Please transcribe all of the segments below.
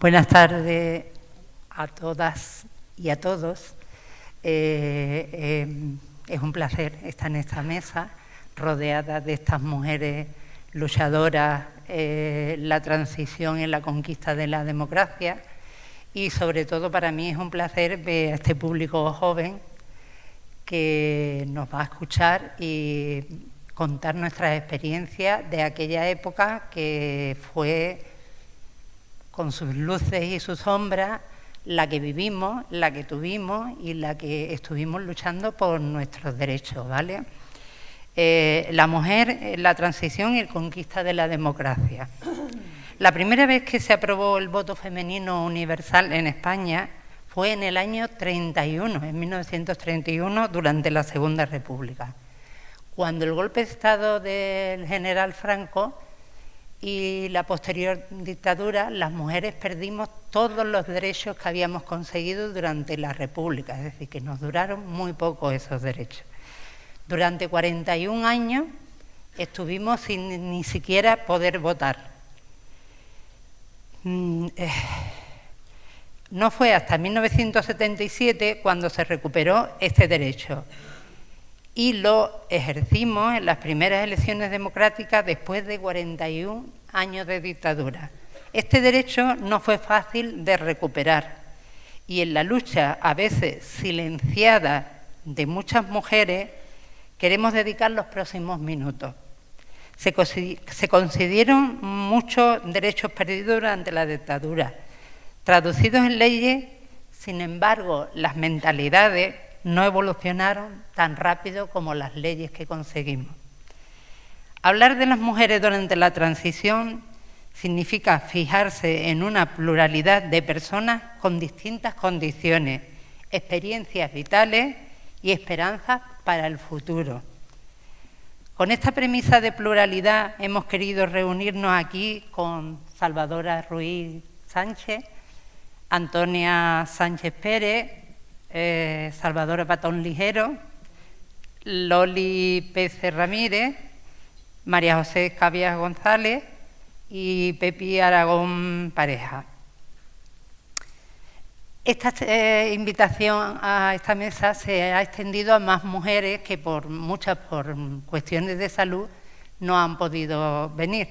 Buenas tardes a todas y a todos. Es un placer estar en esta mesa, rodeada de estas mujeres luchadoras, la transición y la conquista de la democracia. Y sobre todo para mí es un placer ver a este público joven que nos va a escuchar y contar nuestras experiencias de aquella época que fue, con sus luces y sus sombras, la que vivimos, la que tuvimos y la que estuvimos luchando por nuestros derechos, ¿vale? La mujer, la transición y la conquista de la democracia. La primera vez que se aprobó el voto femenino universal en España fue en el año 31, en 1931, durante la Segunda República, cuando el golpe de Estado del general Franco y la posterior dictadura, las mujeres perdimos todos los derechos que habíamos conseguido durante la República, es decir, que nos duraron muy poco esos derechos. Durante 41 años estuvimos sin ni siquiera poder votar. No fue hasta 1977 cuando se recuperó este derecho y lo ejercimos en las primeras elecciones democráticas después de 41 años de dictadura. Este derecho no fue fácil de recuperar y en la lucha, a veces silenciada, de muchas mujeres, queremos dedicar los próximos minutos. Se concedieron muchos derechos perdidos durante la dictadura, traducidos en leyes. Sin embargo, las mentalidades no evolucionaron tan rápido como las leyes que conseguimos. Hablar de las mujeres durante la transición significa fijarse en una pluralidad de personas con distintas condiciones, experiencias vitales y esperanzas para el futuro. Con esta premisa de pluralidad hemos querido reunirnos aquí con Salvadora Ruiz Sánchez, Antonia Sánchez Pérez, Salvadora Patón Ligero, Loli Pérez Ramírez, María José Cabias González y Pepi Aragón Pareja. Esta invitación a esta mesa se ha extendido a más mujeres que muchas por cuestiones de salud no han podido venir,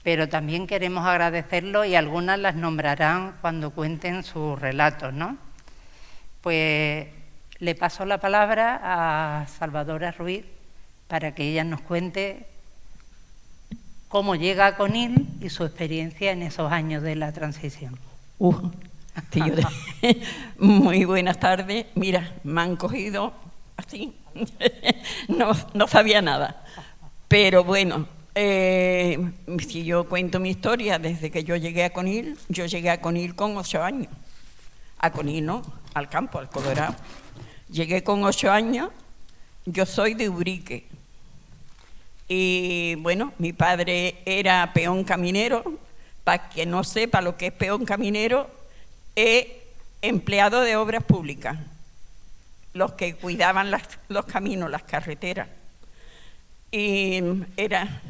pero también queremos agradecerlo y algunas las nombrarán cuando cuenten sus relatos, ¿no? Pues le paso la palabra a Salvadora Ruiz para que ella nos cuente cómo llega a Conil y su experiencia en esos años de la transición. Muy buenas tardes. Mira, me han cogido así, no sabía nada. Pero bueno, si yo cuento mi historia, desde que yo llegué a Conil, yo llegué a Conil con 8 años. A Conil, no, al campo, al Colorado. Llegué con 8 años, yo soy de Ubrique. Y bueno, mi padre era peón caminero. Para que no sepa lo que es peón caminero, es empleado de obras públicas, los que cuidaban los caminos, las carreteras. Y era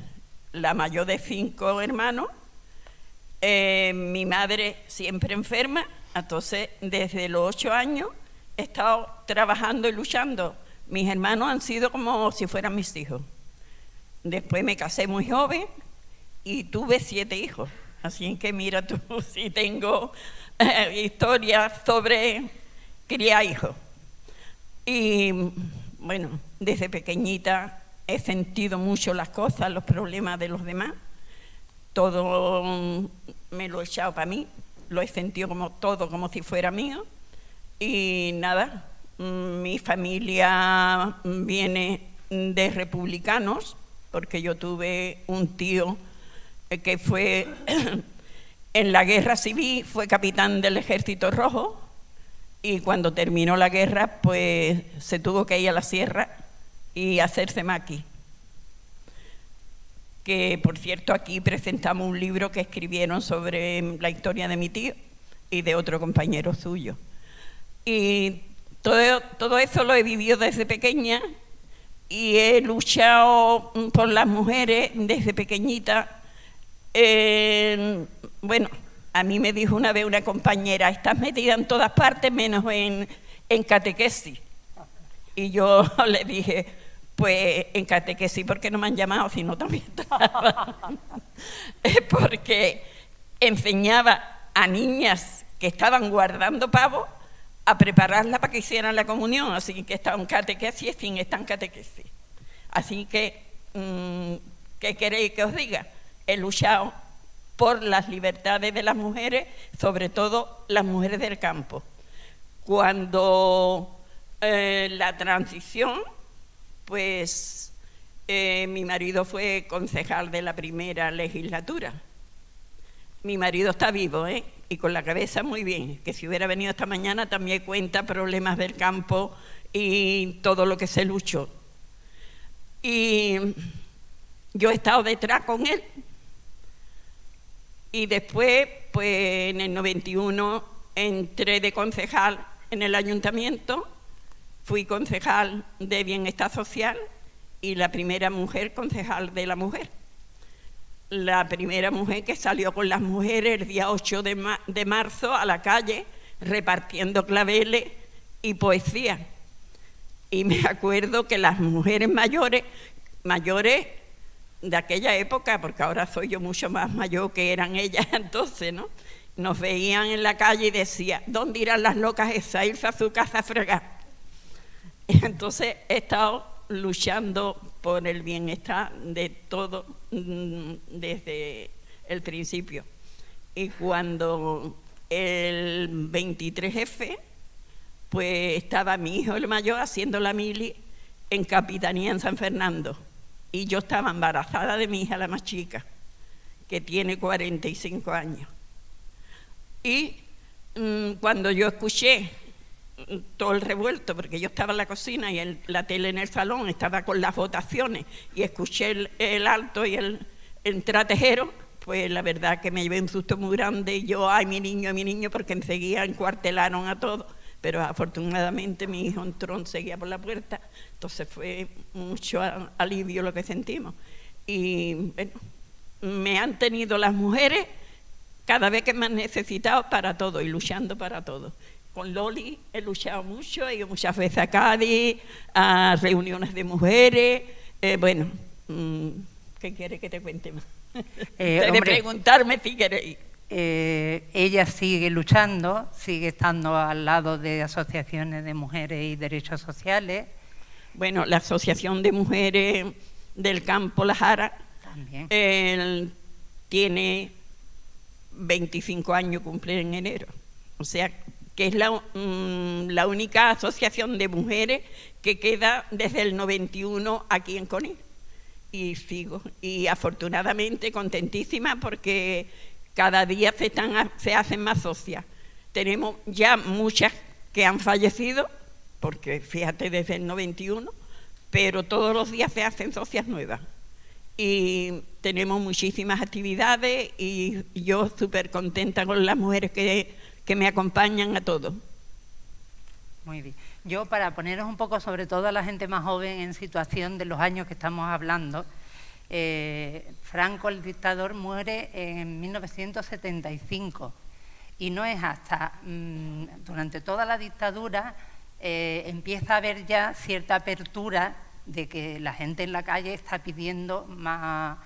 la mayor de 5 hermanos. Mi madre siempre enferma, entonces desde los 8 años he estado trabajando y luchando. Mis hermanos han sido como si fueran mis hijos. Después me casé muy joven y tuve 7 hijos. Así que mira tú, si tengo historias sobre criar hijos. Y bueno, desde pequeñita he sentido mucho las cosas, los problemas de los demás. Todo me lo he echado para mí, lo he sentido como si fuera mío. Y nada, mi familia viene de republicanos, porque yo tuve un tío que fue en la guerra civil, fue capitán del Ejército Rojo, y cuando terminó la guerra pues se tuvo que ir a la sierra y hacerse maqui. Que por cierto aquí presentamos un libro que escribieron sobre la historia de mi tío y de otro compañero suyo. Y todo eso lo he vivido desde pequeña y he luchado por las mujeres desde pequeñita. Bueno, A mí me dijo una vez una compañera, estás metida en todas partes menos en catequesis. Y yo le dije, pues en catequesis, ¿por qué no me han llamado? Si no, también estaba. Porque enseñaba a niñas que estaban guardando pavos a prepararla para que hicieran la comunión, así que estaba en catequesis sin estar en catequesis. Así que, ¿qué queréis que os diga? He luchado por las libertades de las mujeres, sobre todo las mujeres del campo. Cuando la transición, pues mi marido fue concejal de la primera legislatura. Mi marido está vivo, y con la cabeza muy bien, que si hubiera venido esta mañana también cuenta problemas del campo y todo lo que se luchó. Y yo he estado detrás con él. Y después, pues en el 91 entré de concejal en el ayuntamiento, fui concejal de Bienestar Social y la primera mujer concejal de la mujer. La primera mujer que salió con las mujeres el día 8 de marzo a la calle repartiendo claveles y poesía. Y me acuerdo que las mujeres mayores de aquella época, porque ahora soy yo mucho más mayor que eran ellas entonces, ¿no? Nos veían en la calle y decían, ¿dónde irán las locas esas? Irse a su casa a fregar. Entonces he estado luchando por el bienestar de todo desde el principio. Y cuando el 23F, pues estaba mi hijo el mayor haciendo la mili en Capitanía en San Fernando. Y yo estaba embarazada de mi hija, la más chica, que tiene 45 años. Y cuando yo escuché todo el revuelto, porque yo estaba en la cocina y la tele en el salón, estaba con las votaciones, y escuché el alto y el tratejero, pues la verdad que me llevé un susto muy grande, y yo, ay, mi niño, porque enseguida encuartelaron a todos, pero afortunadamente mi hijo entró enseguida por la puerta, entonces fue mucho alivio lo que sentimos. Y bueno, me han tenido las mujeres cada vez que me han necesitado para todo y luchando para todo. Con Loli he luchado mucho, he ido muchas veces a Cádiz, a reuniones de mujeres. Bueno, ¿qué quieres que te cuente más? De preguntarme si queréis. Ella sigue luchando, sigue estando al lado de asociaciones de mujeres y derechos sociales. Bueno, la Asociación de Mujeres del Campo La Jara tiene 25 años, cumple en enero. O sea, que es la única asociación de mujeres que queda desde el 91 aquí en Conil. Y sigo, y afortunadamente contentísima porque cada día se hacen más socias. Tenemos ya muchas que han fallecido, porque fíjate, desde el 91, pero todos los días se hacen socias nuevas. Y tenemos muchísimas actividades y yo súper contenta con las mujeres que me acompañan a todo. Muy bien. Yo, para poneros un poco, sobre todo a la gente más joven, en situación de los años que estamos hablando, Franco, el dictador, muere en 1975 y no es hasta durante toda la dictadura empieza a haber ya cierta apertura de que la gente en la calle está pidiendo más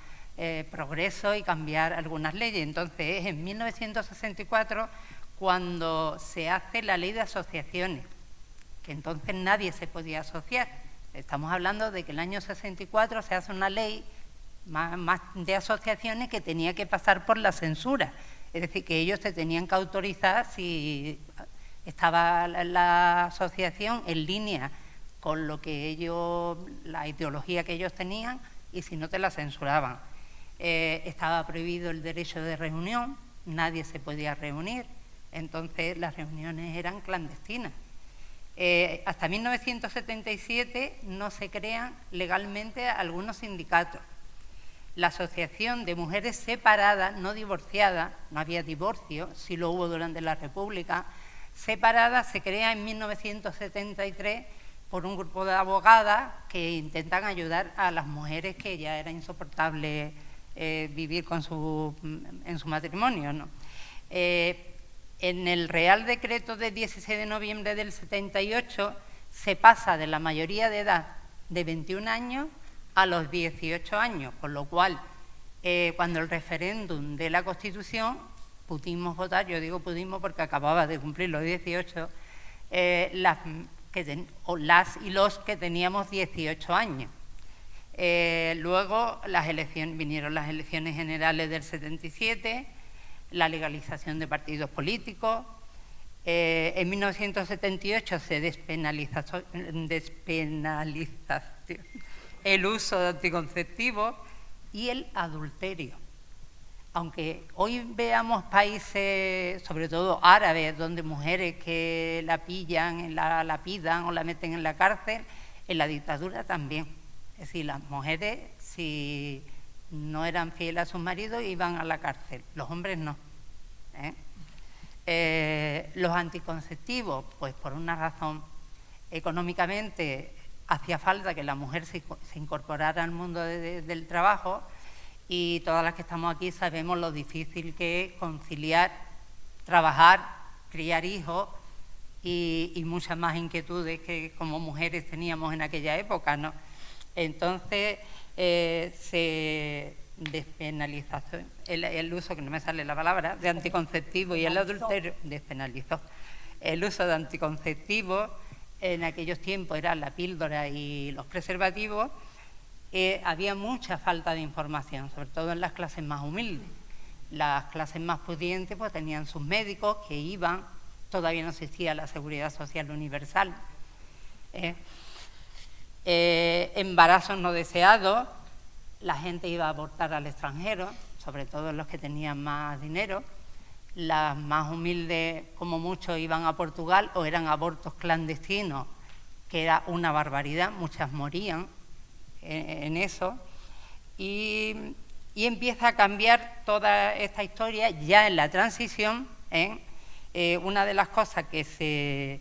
progreso y cambiar algunas leyes. Entonces es en 1964 cuando se hace la ley de asociaciones, que entonces nadie se podía asociar. Estamos hablando de que el año 64 se hace una ley más de asociaciones que tenía que pasar por la censura. Es decir, que ellos te tenían que autorizar si estaba la asociación en línea con lo que la ideología que ellos tenían, y si no te la censuraban. Estaba prohibido el derecho de reunión, nadie se podía reunir, entonces las reuniones eran clandestinas. Hasta 1977 no se crean legalmente algunos sindicatos. La Asociación de Mujeres Separadas, no divorciadas, no había divorcio, sí lo hubo durante la República, separadas, se crea en 1973 por un grupo de abogadas que intentan ayudar a las mujeres que ya era insoportable vivir en su matrimonio, ¿no? En el Real Decreto de 16 de noviembre del 78 se pasa de la mayoría de edad de 21 años a los 18 años, con lo cual, cuando el referéndum de la Constitución pudimos votar, yo digo pudimos porque acababa de cumplir los 18, las y los que teníamos 18 años. Luego vinieron las elecciones generales del 77, la legalización de partidos políticos. En 1978 se despenalizó el uso de anticonceptivos y el adulterio. Aunque hoy veamos países, sobre todo árabes, donde mujeres que la pillan, la lapidan o la meten en la cárcel, en la dictadura también. Es decir, las mujeres, si no eran fieles a sus maridos, iban a la cárcel. Los hombres no. Los anticonceptivos, pues por una razón, económicamente hacía falta que la mujer se incorporara al mundo del trabajo, y todas las que estamos aquí sabemos lo difícil que es conciliar, trabajar, criar hijos y muchas más inquietudes que como mujeres teníamos en aquella época, ¿no? Entonces se despenalizó el uso, que no me sale la palabra, de anticonceptivos, y el adulterio despenalizó. El uso de anticonceptivos en aquellos tiempos era la píldora y los preservativos. Había mucha falta de información, sobre todo en las clases más humildes. Las clases más pudientes pues tenían sus médicos que iban, todavía no existía la seguridad social universal. Embarazos no deseados, la gente iba a abortar al extranjero, sobre todo los que tenían más dinero. Las más humildes, como muchos, iban a Portugal o eran abortos clandestinos, que era una barbaridad, muchas morían en eso. Y empieza a cambiar toda esta historia ya en la transición. Una de las cosas que se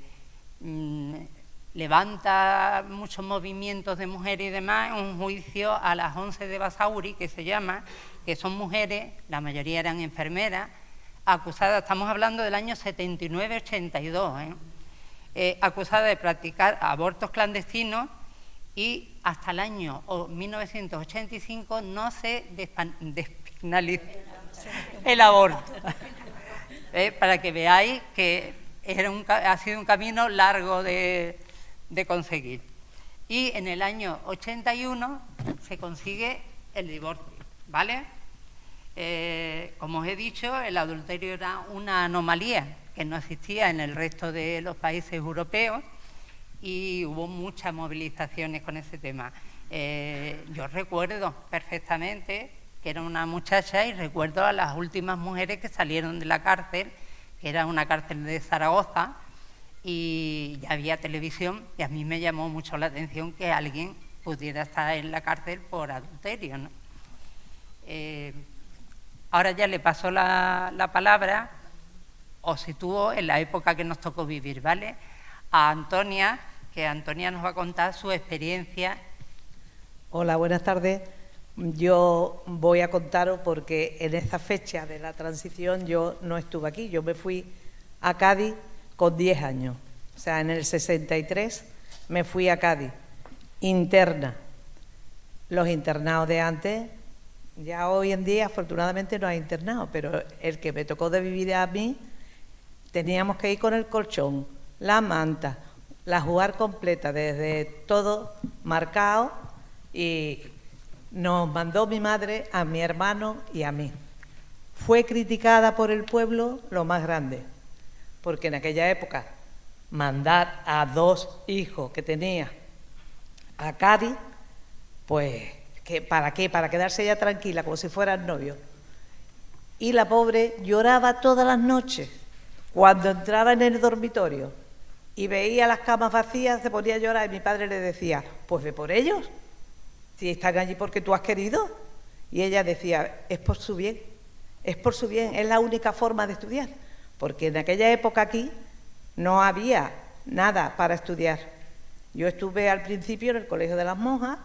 levanta muchos movimientos de mujeres y demás es un juicio a las 11 de Basauri, que se llama, que son mujeres, la mayoría eran enfermeras, acusadas, estamos hablando del año 79-82, acusadas de practicar abortos clandestinos, y hasta el año 1985 no se despenalizó el aborto. Para que veáis que ha sido un camino largo de conseguir. Y en el año 81 se consigue el divorcio, ¿vale? Como os he dicho, el adulterio era una anomalía que no existía en el resto de los países europeos, y hubo muchas movilizaciones con ese tema. Yo recuerdo perfectamente que era una muchacha, y recuerdo a las últimas mujeres que salieron de la cárcel, que era una cárcel de Zaragoza, y ya había televisión, y a mí me llamó mucho la atención que alguien pudiera estar en la cárcel por adulterio, ¿no? Ahora ya le paso la palabra, os sitúo en la época que nos tocó vivir, ¿vale?, a Antonia, que Antonia nos va a contar su experiencia. Hola, buenas tardes. Yo voy a contaros porque en esta fecha de la transición yo no estuve aquí. Yo me fui a Cádiz con 10 años. O sea, en el 63 me fui a Cádiz, interna. Los internados de antes, ya hoy en día afortunadamente no hay internados, pero el que me tocó de vivir a mí, teníamos que ir con el colchón, la manta, la jugar completa, desde todo marcado, y nos mandó mi madre a mi hermano y a mí. Fue criticada por el pueblo lo más grande, porque en aquella época mandar a 2 hijos que tenía a Cádiz, pues, ¿para qué? Para quedarse ella tranquila, como si fueran novios. Y la pobre lloraba todas las noches. Cuando entraba en el dormitorio y veía las camas vacías, se ponía a llorar, y mi padre le decía, pues ve por ellos, si están allí porque tú has querido. Y ella decía, es por su bien, es por su bien, es la única forma de estudiar, porque en aquella época aquí no había nada para estudiar. Yo estuve al principio en el Colegio de las Monjas,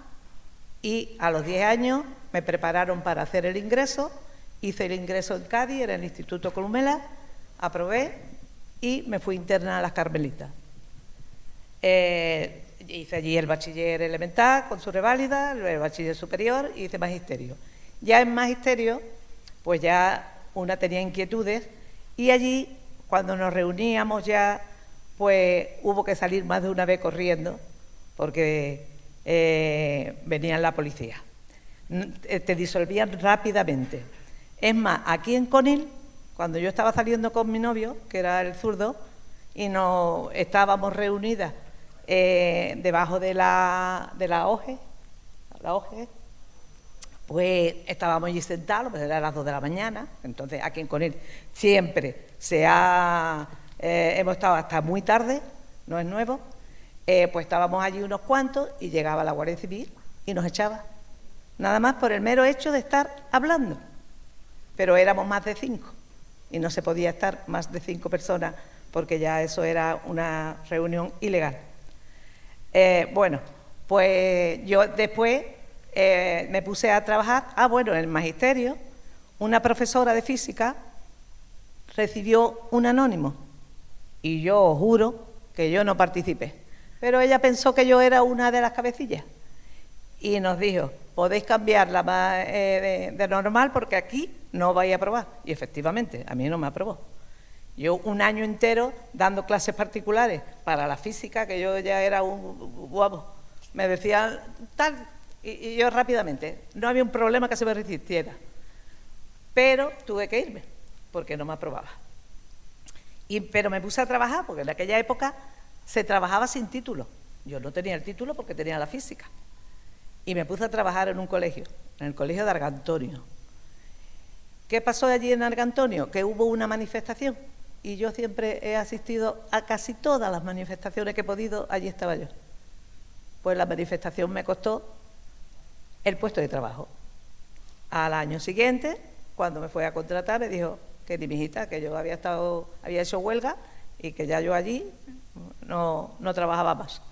y a los 10 años me prepararon para hacer el ingreso, hice el ingreso en Cádiz, en el Instituto Columela, aprobé y me fui interna a las Carmelitas. Hice allí el bachiller elemental con su reválida, el bachiller superior y hice magisterio. Ya en magisterio, pues ya una tenía inquietudes y allí, cuando nos reuníamos ya, pues hubo que salir más de una vez corriendo porque venía la policía. Te disolvían rápidamente. Es más, aquí en Conil, cuando yo estaba saliendo con mi novio, que era el zurdo, y nos estábamos reunidas debajo de la OGE, pues estábamos allí sentados, pues eran las 2 de la mañana, entonces aquí en Conil siempre hemos estado hasta muy tarde, no es nuevo, pues estábamos allí unos cuantos y llegaba la Guardia Civil y nos echaba, nada más por el mero hecho de estar hablando, pero éramos más de 5 y no se podía estar más de 5 personas porque ya eso era una reunión ilegal. Bueno, pues yo después me puse a trabajar, en el magisterio, una profesora de física recibió un anónimo y yo os juro que yo no participé, pero ella pensó que yo era una de las cabecillas y nos dijo, podéis cambiarla de normal porque aquí no vais a aprobar. Y efectivamente, a mí no me aprobó. Yo un año entero dando clases particulares para la física, que yo ya era me decían tal, y yo rápidamente, no había un problema que se me resistiera. Pero tuve que irme, porque no me aprobaba. Pero me puse a trabajar, porque en aquella época se trabajaba sin título. Yo no tenía el título porque tenía la física. Y me puse a trabajar en un colegio, en el colegio de Argantonio. ¿Qué pasó allí en Argantonio? Que hubo una manifestación. Y yo siempre he asistido a casi todas las manifestaciones que he podido, allí estaba yo. Pues la manifestación me costó el puesto de trabajo. Al año siguiente, cuando me fue a contratar, me dijo que ni mi hijita, que yo había hecho huelga y que ya yo allí no trabajaba más.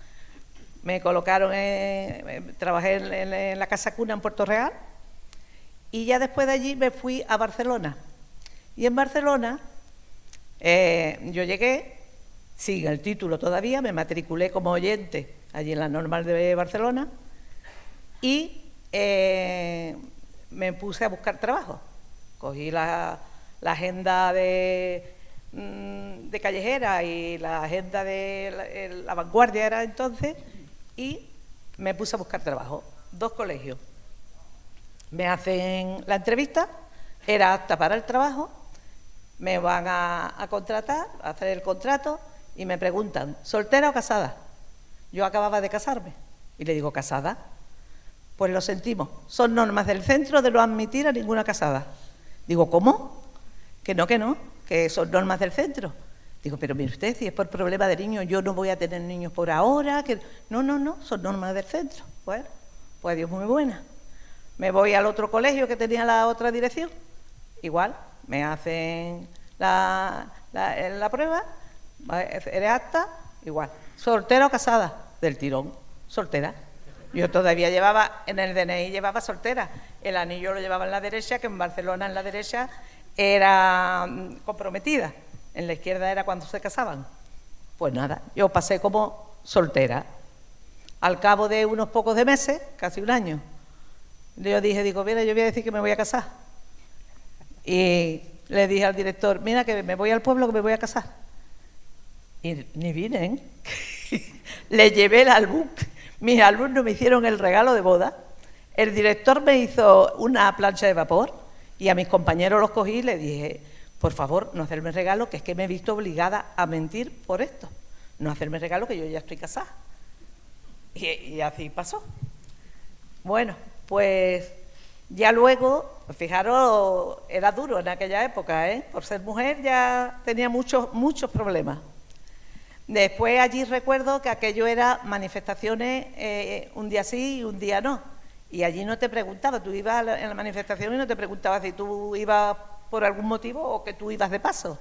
Me colocaron, trabajé en la Casa Cuna en Puerto Real y ya después de allí me fui a Barcelona. Y en Barcelona yo llegué, sin el título todavía, me matriculé como oyente allí en la Normal de Barcelona y me puse a buscar trabajo. Cogí la agenda de Callejera y la agenda de La Vanguardia era entonces y me puse a buscar trabajo. 2 colegios. Me hacen la entrevista, era apta para el trabajo, me van a contratar, a hacer el contrato y me preguntan, ¿soltera o casada? Yo acababa de casarme y le digo, ¿casada? Pues lo sentimos, son normas del centro de no admitir a ninguna casada. Digo, ¿cómo? Que no, que son normas del centro. Digo, pero mire usted, si es por problema de niños, yo no voy a tener niños por ahora. No, son normas del centro. Bueno, pues Dios muy buena. Me voy al otro colegio que tenía la otra dirección. Igual, me hacen la prueba, eres apta, igual. ¿Soltera o casada? Del tirón, soltera. Yo todavía llevaba, en el DNI llevaba soltera. El anillo lo llevaba en la derecha, que en Barcelona en la derecha era comprometida. En la izquierda era cuando se casaban. Pues nada, yo pasé como soltera. Al cabo de unos pocos de meses, casi un año, yo digo, mira, yo voy a decir que me voy a casar. Y le dije al director, mira, que me voy al pueblo, que me voy a casar. Y ni vienen. Le llevé el álbum. Mis alumnos me hicieron el regalo de boda. El director me hizo una plancha de vapor y a mis compañeros los cogí y les dije, por favor, no hacerme regalo, que es que me he visto obligada a mentir por esto. No hacerme regalo, que yo ya estoy casada. Y así pasó. Bueno, pues ya luego, fijaros, era duro en aquella época, por ser mujer ya tenía muchos problemas. Después allí recuerdo que aquello era manifestaciones, un día sí y un día no. Y allí no te preguntaba, tú ibas en la manifestación y no te preguntaba si tú ibas por algún motivo o que tú ibas de paso.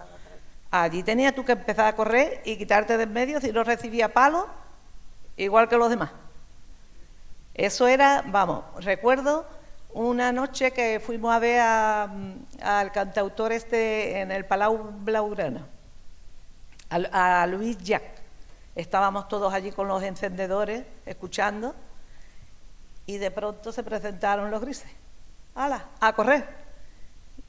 Allí tenías tú que empezar a correr y quitarte de en medio si no recibía palo, igual que los demás. Eso era, vamos, recuerdo Una noche que fuimos a ver al cantautor en el Palau Blaugrana, a Luis Llach. Estábamos todos allí con los encendedores, escuchando, y de pronto se presentaron los Grises. ¡Hala! ¡A correr!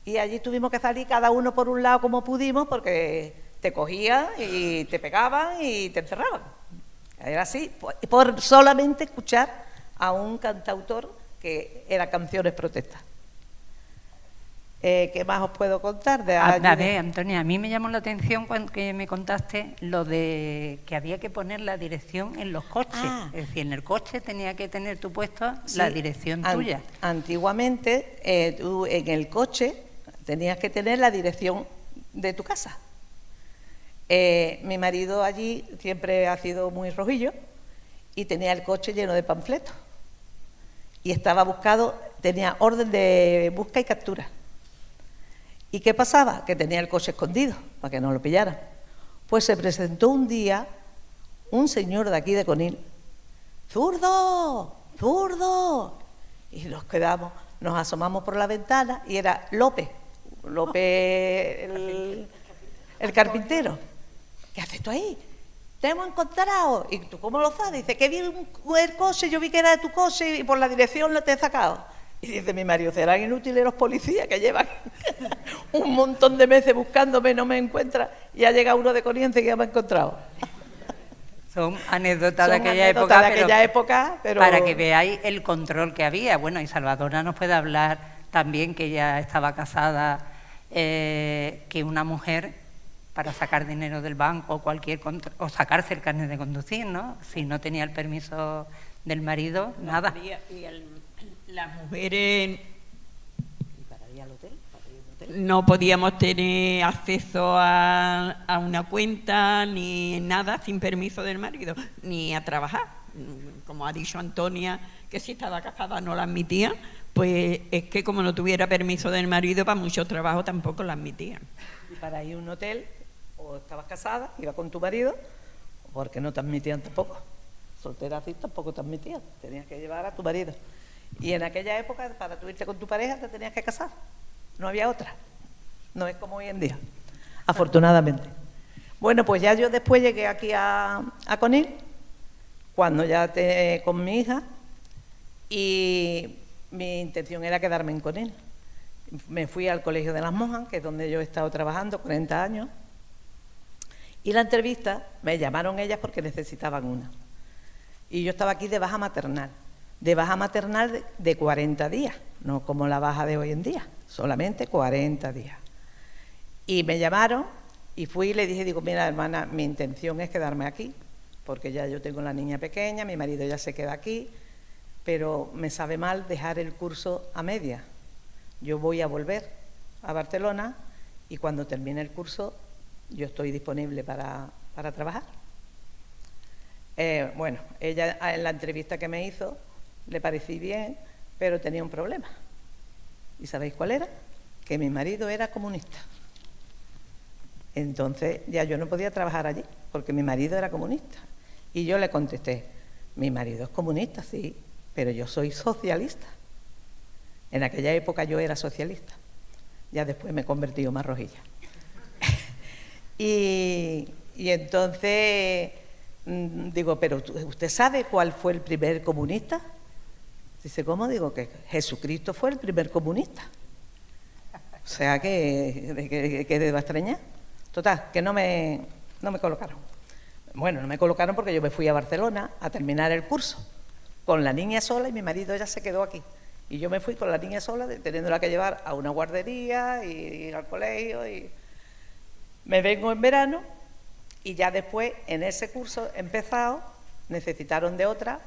Y allí tuvimos que salir cada uno por un lado como pudimos, porque te cogían y te pegaban y te encerraban. Era así, por solamente escuchar a un cantautor que era Canciones Protestas. ¿Qué más os puedo contar? A ver, Antonia, a mí me llamó la atención cuando que me contaste lo de que había que poner la dirección en los coches. Es decir, en el coche tenía que tener tú puesto la dirección tuya. Antiguamente, tú en el coche tenías que tener la dirección de tu casa. Mi marido allí siempre ha sido muy rojillo y tenía el coche lleno de panfletos. Y estaba buscado, tenía orden de busca y captura. ¿Y qué pasaba? Que tenía el coche escondido, para que no lo pillaran. Pues se presentó un día un señor de aquí de Conil, ¡zurdo! ¡Zurdo! Y nos quedamos, nos asomamos por la ventana y era López el carpintero. ¿Qué haces tú ahí? Te hemos encontrado. ¿Y tú cómo lo sabes? Dice, que vi el coche, yo vi que era de tu coche y por la dirección lo te he sacado. Y dice mi marido, serán inútiles los policías que llevan un montón de meses buscándome, no me encuentran, y ha llegado uno de Corrientes que ya me ha encontrado. Son anécdotas de aquella época, pero para que veáis el control que había. Bueno, y Salvadora nos puede hablar también, que ella estaba casada, que una mujer, para sacar dinero del banco o sacarse el carnet de conducir, ¿no? Si no tenía el permiso del marido, no, nada. Las mujeres no podíamos tener acceso a una cuenta ni nada sin permiso del marido, ni a trabajar. Como ha dicho Antonia, que si estaba casada no la admitían, pues es que como no tuviera permiso del marido, para mucho trabajo tampoco la admitían. Y para ir a un hotel, o estabas casada, ibas con tu marido, porque no te admitían tampoco. Soltera así tampoco te admitían, tenías que llevar a tu marido. Y en aquella época, para tú irte con tu pareja, te tenías que casar. No había otra. No es como hoy en día, afortunadamente. Bueno, pues ya yo después llegué aquí a Conil, cuando ya con mi hija, y mi intención era quedarme en Conil. Me fui al Colegio de las Monjas, que es donde yo he estado trabajando 40 años, y la entrevista, me llamaron ellas porque necesitaban una. Y yo estaba aquí de baja maternal. De baja maternal de 40 días, no como la baja de hoy en día, solamente 40 días. Y me llamaron y fui y le dije, digo, mira hermana, mi intención es quedarme aquí, porque ya yo tengo la niña pequeña, mi marido ya se queda aquí, pero me sabe mal dejar el curso a media. Yo voy a volver a Barcelona y cuando termine el curso yo estoy disponible para trabajar. Bueno, ella en la entrevista que me hizo, le parecí bien, pero tenía un problema. ¿Y sabéis cuál era? Que mi marido era comunista. Entonces ya yo no podía trabajar allí, porque mi marido era comunista. Y yo le contesté, mi marido es comunista, sí, pero yo soy socialista. En aquella época yo era socialista. Ya después me he convertido más rojilla. y entonces digo, pero ¿usted sabe cuál fue el primer comunista? Dice, ¿cómo? Digo, que Jesucristo fue el primer comunista. O sea, que deba extrañar. Total, que no me colocaron. Bueno, no me colocaron porque yo me fui a Barcelona a terminar el curso, con la niña sola y mi marido ya se quedó aquí. Y yo me fui con la niña sola, teniéndola que llevar a una guardería y ir al colegio. Y me vengo en verano y ya después, en ese curso empezado, necesitaron de otra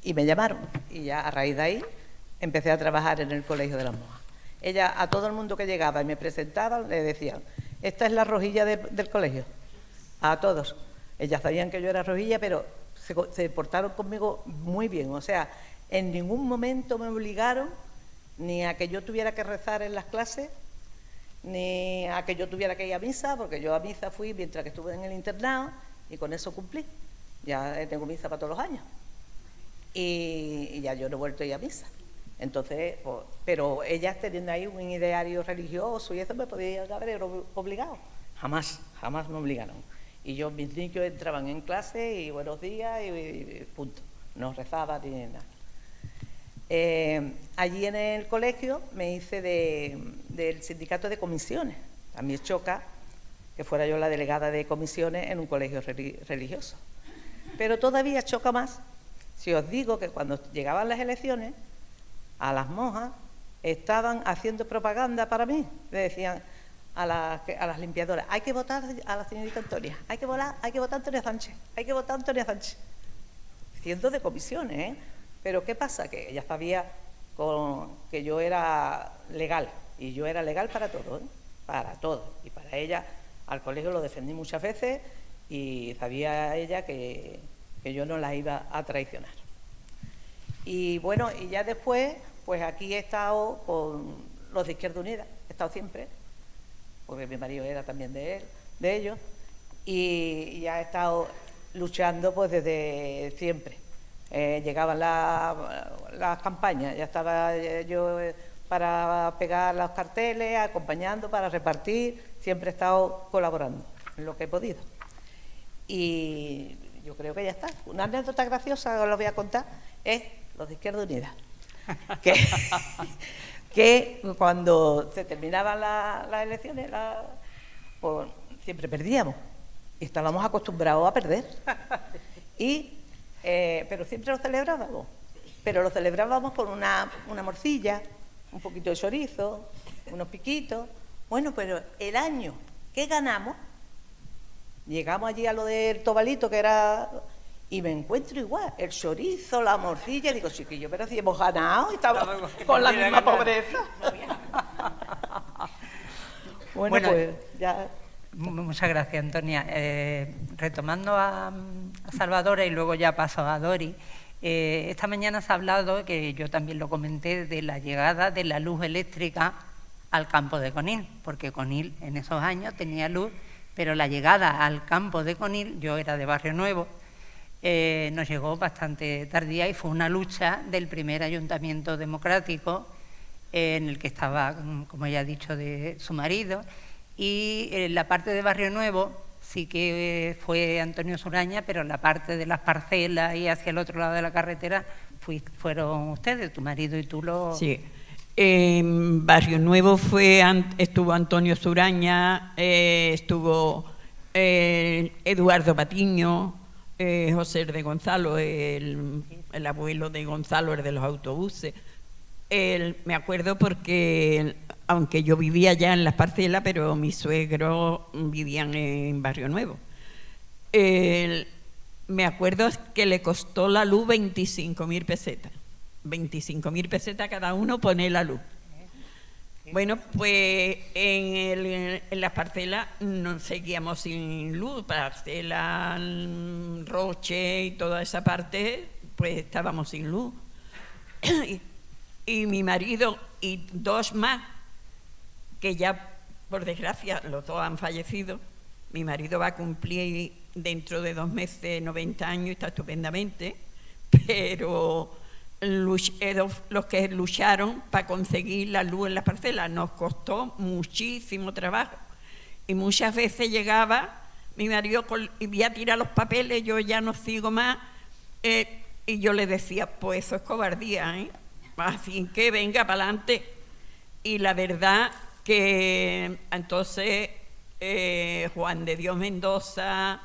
y me llamaron. Y ya a raíz de ahí empecé a trabajar en el Colegio de las Monjas. Ella, a todo el mundo que llegaba y me presentaban, le decían, esta es la rojilla del colegio. A todos. Ellas sabían que yo era rojilla, pero se portaron conmigo muy bien. O sea, en ningún momento me obligaron ni a que yo tuviera que rezar en las clases, ni a que yo tuviera que ir a misa, porque yo a misa fui mientras que estuve en el internado y con eso cumplí. Ya tengo misa para todos los años. Y ya yo no he vuelto a ir a misa. Entonces, pues, pero ellas teniendo ahí un ideario religioso y eso me podía haber obligado. Jamás me obligaron. Y yo, mis niños entraban en clase y buenos días y punto. No rezaba ni nada. Allí en el colegio me hice del sindicato de comisiones. A mí choca que fuera yo la delegada de comisiones en un colegio religioso. Pero todavía choca más si os digo que cuando llegaban las elecciones, a las monjas estaban haciendo propaganda para mí. Le decían a las limpiadoras: hay que votar a la señorita Antonia, hay que votar a Antonia Sánchez, hay que votar a Antonia Sánchez. Cientos de comisiones, ¿eh? Pero ¿qué pasa? Que ella sabía que yo era legal, y yo era legal para todo, ¿eh? Para todo. Y para ella, al colegio lo defendí muchas veces y sabía ella que yo no la iba a traicionar. Y bueno, y ya después, pues aquí he estado con los de Izquierda Unida, he estado siempre, porque mi marido era también de ellos, y ya he estado luchando pues desde siempre. Llegaban las campañas, ya estaba yo para pegar los carteles, acompañando, para repartir, siempre he estado colaborando en lo que he podido. Y yo creo que ya está. Una anécdota graciosa, os lo voy a contar, es los de Izquierda Unida. Que cuando se terminaban las elecciones, pues, siempre perdíamos. Y estábamos acostumbrados a perder. Pero siempre lo celebrábamos. Pero lo celebrábamos con una morcilla, un poquito de chorizo, unos piquitos. Bueno, pero el año que ganamos, llegamos allí a lo del Tobalito, que era... Y me encuentro igual, el chorizo, la morcilla, y digo, chiquillo, pero si hemos ganado y estamos con la misma pobreza. Bueno, pues ya... Muchas gracias, Antonia. Retomando a Salvadora y luego ya paso a Dori, esta mañana se ha hablado, que yo también lo comenté, de la llegada de la luz eléctrica al campo de Conil, porque Conil en esos años tenía luz, pero la llegada al campo de Conil, yo era de Barrio Nuevo, nos llegó bastante tardía y fue una lucha del primer ayuntamiento democrático en el que estaba, como ya ha dicho, de su marido, y en la parte de Barrio Nuevo sí que fue Antonio Suraña, pero en la parte de las parcelas y hacia el otro lado de la carretera fueron ustedes, tu marido y tú lo... Sí. En Barrio Nuevo estuvo Antonio Suraña, estuvo Eduardo Patiño, José de Gonzalo, el abuelo de Gonzalo, el de los autobuses. Me acuerdo porque, aunque yo vivía ya en las parcelas, pero mis suegros vivían en Barrio Nuevo. Me acuerdo que le costó la luz 25.000 pesetas. 25.000 pesetas cada uno pone la luz. Bueno, pues en las parcelas no seguíamos sin luz, parcela, Roche y toda esa parte, pues estábamos sin luz. Y mi marido y dos más, que ya por desgracia los dos han fallecido. Mi marido va a cumplir dentro de 2 meses 90 años y está estupendamente, pero los que lucharon para conseguir la luz en las parcelas nos costó muchísimo trabajo, y muchas veces llegaba mi marido y voy a tirar los papeles, yo ya no sigo más, y yo le decía, pues eso es cobardía, así que venga para adelante. Y la verdad que entonces Juan de Dios Mendoza,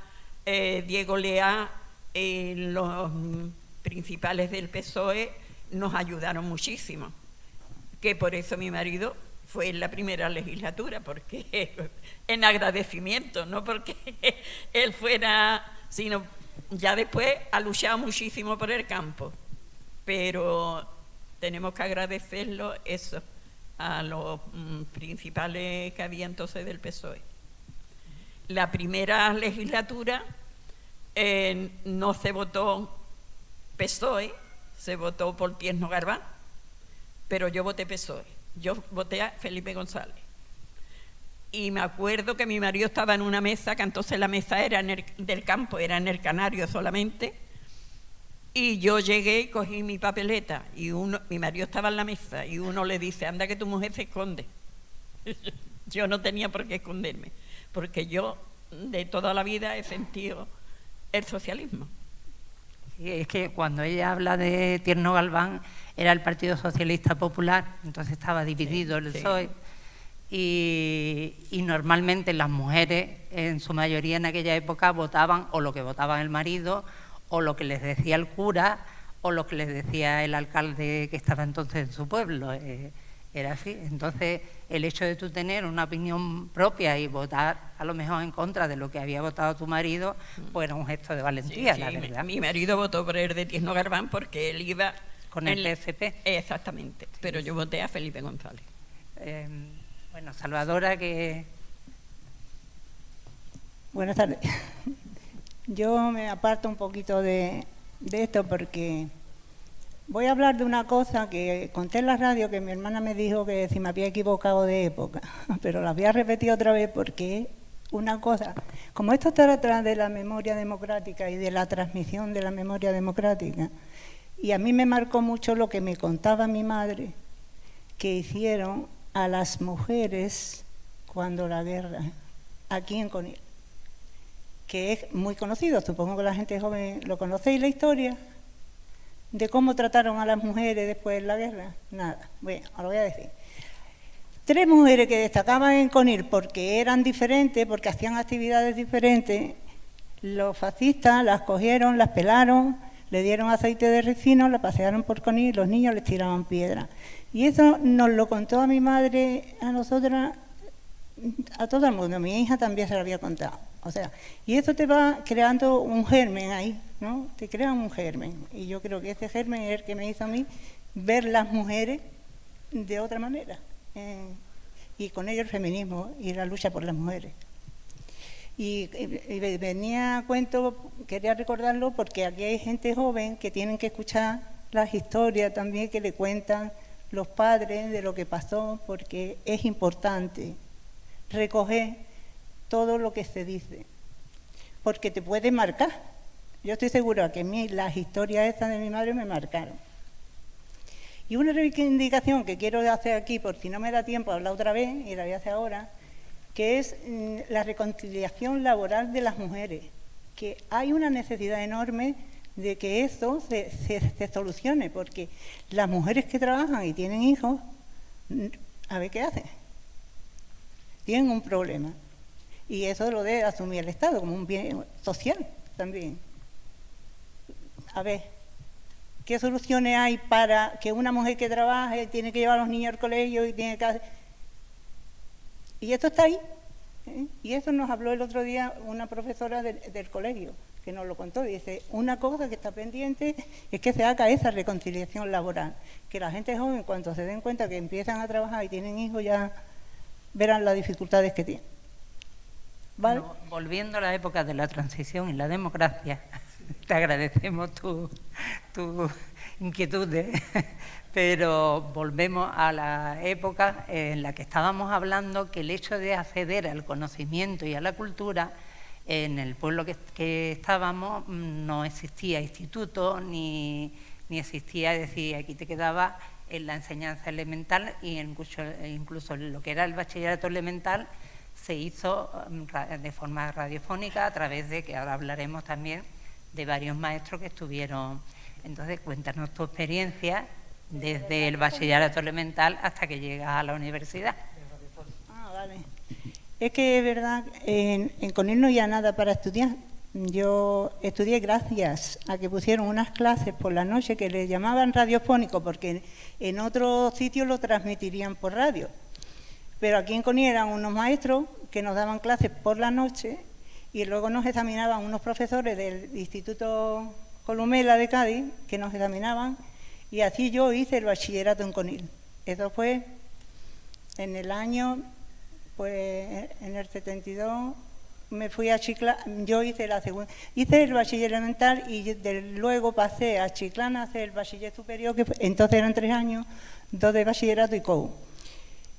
Diego Leá, los principales del PSOE nos ayudaron muchísimo, que por eso mi marido fue en la primera legislatura, porque en agradecimiento, no porque él fuera, sino ya después ha luchado muchísimo por el campo, pero tenemos que agradecerlo eso a los principales que había entonces del PSOE. La primera legislatura no se votó PSOE, se votó por Tierno Garbán, pero yo voté PSOE, yo voté a Felipe González. Y me acuerdo que mi marido estaba en una mesa, que entonces la mesa era del campo, era en el Canario solamente, Y yo llegué y cogí mi papeleta y mi marido estaba en la mesa y uno le dice, anda que tu mujer se esconde. Yo no tenía por qué esconderme, porque yo de toda la vida he sentido el socialismo. Sí, es que cuando ella habla de Tierno Galván era el Partido Socialista Popular, entonces estaba dividido el PSOE. Y normalmente las mujeres, en su mayoría en aquella época, votaban o lo que votaba el marido, o lo que les decía el cura, o lo que les decía el alcalde que estaba entonces en su pueblo. Era así. Entonces, el hecho de tú tener una opinión propia y votar a lo mejor en contra de lo que había votado tu marido, pues era un gesto de valentía, Sí, la verdad. Mi marido votó por el de Tierno Galván porque él iba... Con el PSP. Exactamente, pero yo voté a Felipe González. Bueno, Salvadora, que... Buenas tardes. Yo me aparto un poquito de esto porque voy a hablar de una cosa que conté en la radio, que mi hermana me dijo que si me había equivocado de época, pero la voy a repetir otra vez porque una cosa, como esto está detrás de la memoria democrática y de la transmisión de la memoria democrática, y a mí me marcó mucho lo que me contaba mi madre, que hicieron a las mujeres cuando la guerra, aquí en Conil, que es muy conocido, supongo que la gente joven lo conocéis la historia, de cómo trataron a las mujeres después de la guerra. Nada, bueno, os lo voy a decir. 3 mujeres que destacaban en Conil porque eran diferentes, porque hacían actividades diferentes, los fascistas las cogieron, las pelaron, le dieron aceite de ricino, la pasearon por Conil, los niños les tiraban piedras. Y eso nos lo contó a mi madre, a nosotras, a todo el mundo. Mi hija también se lo había contado. O sea, y eso te va creando un germen ahí, ¿no? Te crea un germen. Y yo creo que ese germen es el que me hizo a mí ver las mujeres de otra manera. Y con ello el feminismo y la lucha por las mujeres. Y venía a cuento, quería recordarlo porque aquí hay gente joven que tienen que escuchar las historias también que le cuentan los padres de lo que pasó, porque es importante recoger todo lo que se dice, porque te puede marcar. Yo estoy segura que a mí las historias estas de mi madre me marcaron. Y una reivindicación que quiero hacer aquí, por si no me da tiempo a hablar otra vez, y la voy a hacer ahora, que es la reconciliación laboral de las mujeres, que hay una necesidad enorme de que esto se solucione, porque las mujeres que trabajan y tienen hijos, a ver qué hacen. Tienen un problema. Y eso lo debe asumir el Estado como un bien social también. A ver, ¿qué soluciones hay para que una mujer que trabaje tiene que llevar a los niños al colegio y tiene que hacer... Y esto está ahí. Y eso nos habló el otro día una profesora del colegio, que nos lo contó. Dice, una cosa que está pendiente es que se haga esa reconciliación laboral. Que la gente joven, cuando se den cuenta que empiezan a trabajar y tienen hijos, ya verán las dificultades que tienen. ¿Vale? Bueno, volviendo a la época de la transición y la democracia, te agradecemos tu inquietud, pero volvemos a la época en la que estábamos hablando que el hecho de acceder al conocimiento y a la cultura, en el pueblo que estábamos no existía instituto ni existía, es decir, aquí te quedaba en la enseñanza elemental y incluso lo que era el bachillerato elemental se hizo de forma radiofónica a través de, que ahora hablaremos también, de varios maestros que estuvieron. Entonces, cuéntanos tu experiencia desde el bachillerato elemental hasta que llegas a la universidad. Ah, vale. Es que es verdad, en Conil no había nada para estudiar. Yo estudié gracias a que pusieron unas clases por la noche que le llamaban radiofónico, porque en otros sitios lo transmitirían por radio. Pero aquí en Conil eran unos maestros que nos daban clases por la noche y luego nos examinaban unos profesores del Instituto Columela de Cádiz, que nos examinaban, y así yo hice el bachillerato en Conil. Eso fue en el año, pues en el 72, me fui a Chiclana, yo hice el bachiller elemental y luego pasé a Chiclana a hacer el bachiller superior, que entonces eran 3 años, 2 de bachillerato y COU.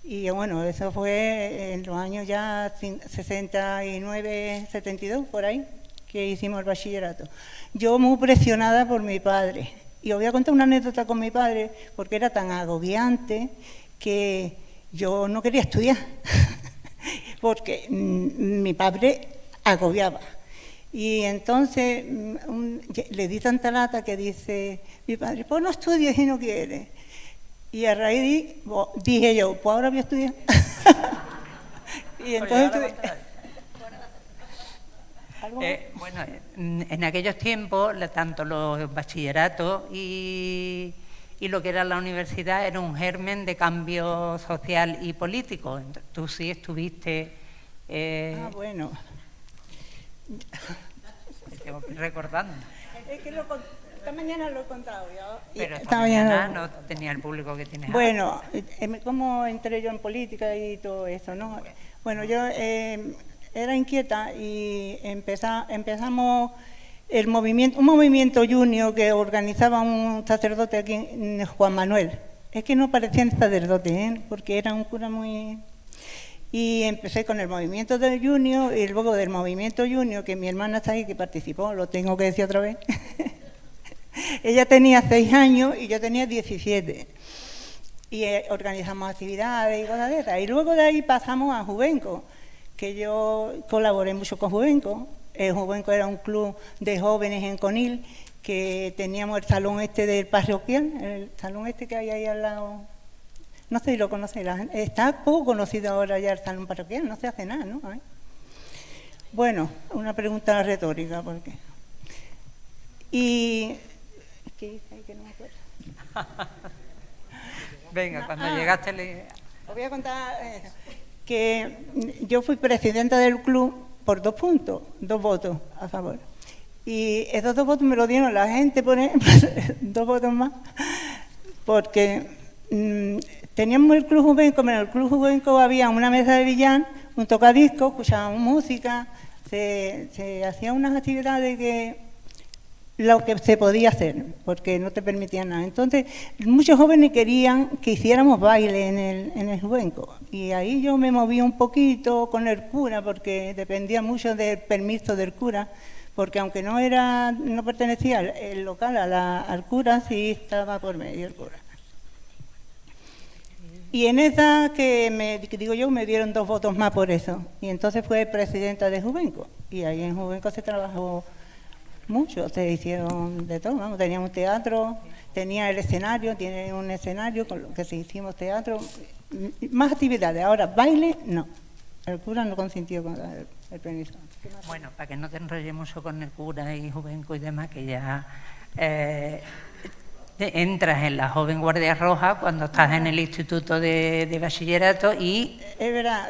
Y bueno, eso fue en los años ya 69, 72, por ahí, que hicimos el bachillerato. Yo muy presionada por mi padre. Y os voy a contar una anécdota con mi padre, porque era tan agobiante que yo no quería estudiar, porque mi padre agobiaba. Y entonces le di tanta lata que dice mi padre, pues no estudies y no quieres. Y a raíz dije yo, pues ahora voy a estudiar. Y entonces bueno, en aquellos tiempos, tanto los bachilleratos y lo que era la universidad era un germen de cambio social y político. Tú sí estuviste... bueno. Tengo que ir recordando. Es que esta mañana lo he contado yo. Pero esta mañana no tenía el público que tienes ahora. Bueno, ¿cómo entré yo en política y todo eso, no? Bueno, yo era inquieta y empezamos un movimiento junior que organizaba un sacerdote aquí, Juan Manuel. Es que no parecían sacerdotes, porque era un cura muy... Y empecé con el movimiento del junior y luego del movimiento junior, que mi hermana está ahí, que participó, lo tengo que decir otra vez. Ella tenía 6 años y yo tenía 17. Y organizamos actividades y cosas de esas. Y luego de ahí pasamos a Juvenco, que yo colaboré mucho con Juvenco. Juvenco era un club de jóvenes en Conil, que teníamos el salón este del parroquial, el salón este que hay ahí al lado. No sé si lo conocéis, está poco conocido ahora ya el salón parroquial, no se hace nada, ¿no? Bueno, una pregunta retórica, porque... Y... ¿Qué dice ahí que no me acuerdo? Venga, cuando llegaste... Os voy a contar que yo fui presidenta del club por 2 puntos, 2 votos a favor. Y esos 2 votos me lo dieron la gente, por ejemplo, 2 votos más, porque... teníamos el Club Juvenco, pero en el Club Juvenco había una mesa de billar, un tocadiscos, escuchábamos música, se hacían unas actividades lo que se podía hacer, porque no te permitían nada. Entonces, muchos jóvenes querían que hiciéramos baile en el Juvenco, y ahí yo me moví un poquito con el cura, porque dependía mucho del permiso del cura, porque aunque no pertenecía el local al cura, sí estaba por medio el cura. Y en esa me dieron 2 votos más por eso. Y entonces fue presidenta de Juvenco. Y ahí en Juvenco se trabajó mucho, se hicieron de todo. Vamos, teníamos teatro, tenía el escenario, tiene un escenario con lo que se hicimos teatro. Más actividades. Ahora, baile, no. El cura no consintió con el permiso. Bueno, para que no te enrolles mucho con el cura y Juvenco y demás, que ya... entras en la Joven Guardia Roja cuando estás en el Instituto de Bachillerato y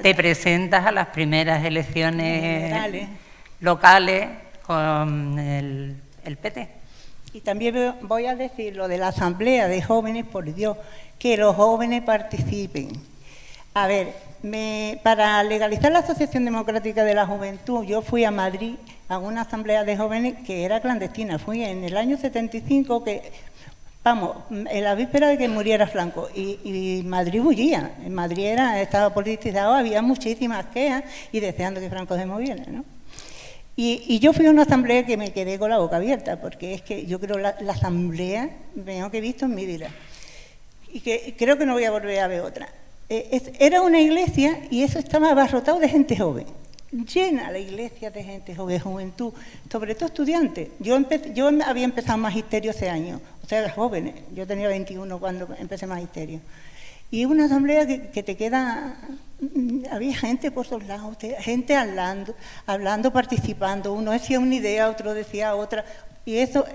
te presentas a las primeras elecciones locales con el PT. Y también voy a decir lo de la Asamblea de Jóvenes, por Dios, que los jóvenes participen. A ver, para legalizar la Asociación Democrática de la Juventud, yo fui a Madrid a una asamblea de jóvenes que era clandestina. Fui en el año 75 vamos, en la víspera de que muriera Franco, y Madrid bullía. En Madrid estaba politizado, había muchísimas quejas y deseando que Franco se moviera, ¿no? Y yo fui a una asamblea que me quedé con la boca abierta, porque es que yo creo la asamblea mejor que he visto en mi vida. Y que creo que no voy a volver a ver otra. Era una iglesia y eso estaba abarrotado de gente joven. Llena la iglesia de gente joven, juventud, sobre todo estudiantes. Yo había empezado magisterio ese año, o sea, jóvenes. Yo tenía 21 cuando empecé magisterio. Y una asamblea que te queda... Había gente por todos lados, gente hablando, participando. Uno decía una idea, otro decía otra. Y eso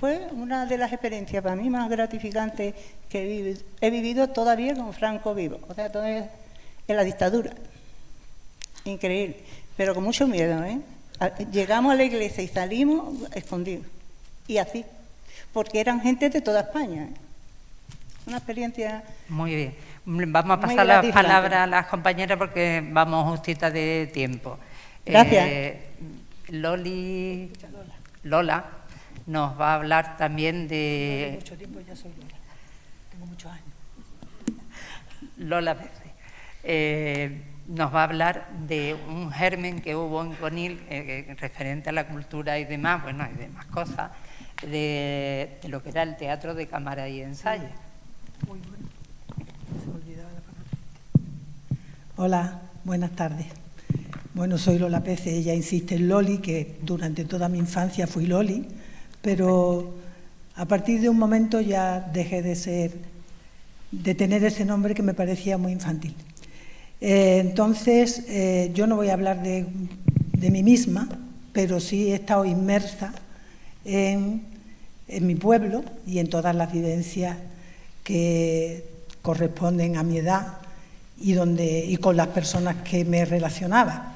fue una de las experiencias para mí más gratificantes que he vivido todavía con Franco vivo. O sea, todavía en la dictadura. Increíble, pero con mucho miedo, ¿eh? Llegamos a la iglesia y salimos escondidos. Y así, porque eran gente de toda España, ¿eh? Una experiencia... Muy bien. Vamos a pasar las palabras a las compañeras porque vamos justita de tiempo. Gracias. Lola nos va a hablar también de... Tengo mucho tiempo, ya soy Lola. Tengo muchos años. Lola Verde. nos va a hablar de un germen que hubo en Conil referente a la cultura y demás, bueno, y demás cosas, de lo que era el teatro de cámara y ensayo. Muy bueno. Se me olvidaba la palabra. Hola, buenas tardes. Bueno, soy Lola Pérez, ella insiste en Loli, que durante toda mi infancia fui Loli, pero a partir de un momento ya dejé de tener ese nombre que me parecía muy infantil. Entonces, yo no voy a hablar de mí misma, pero sí he estado inmersa en mi pueblo y en todas las vivencias que corresponden a mi edad y con las personas que me relacionaba.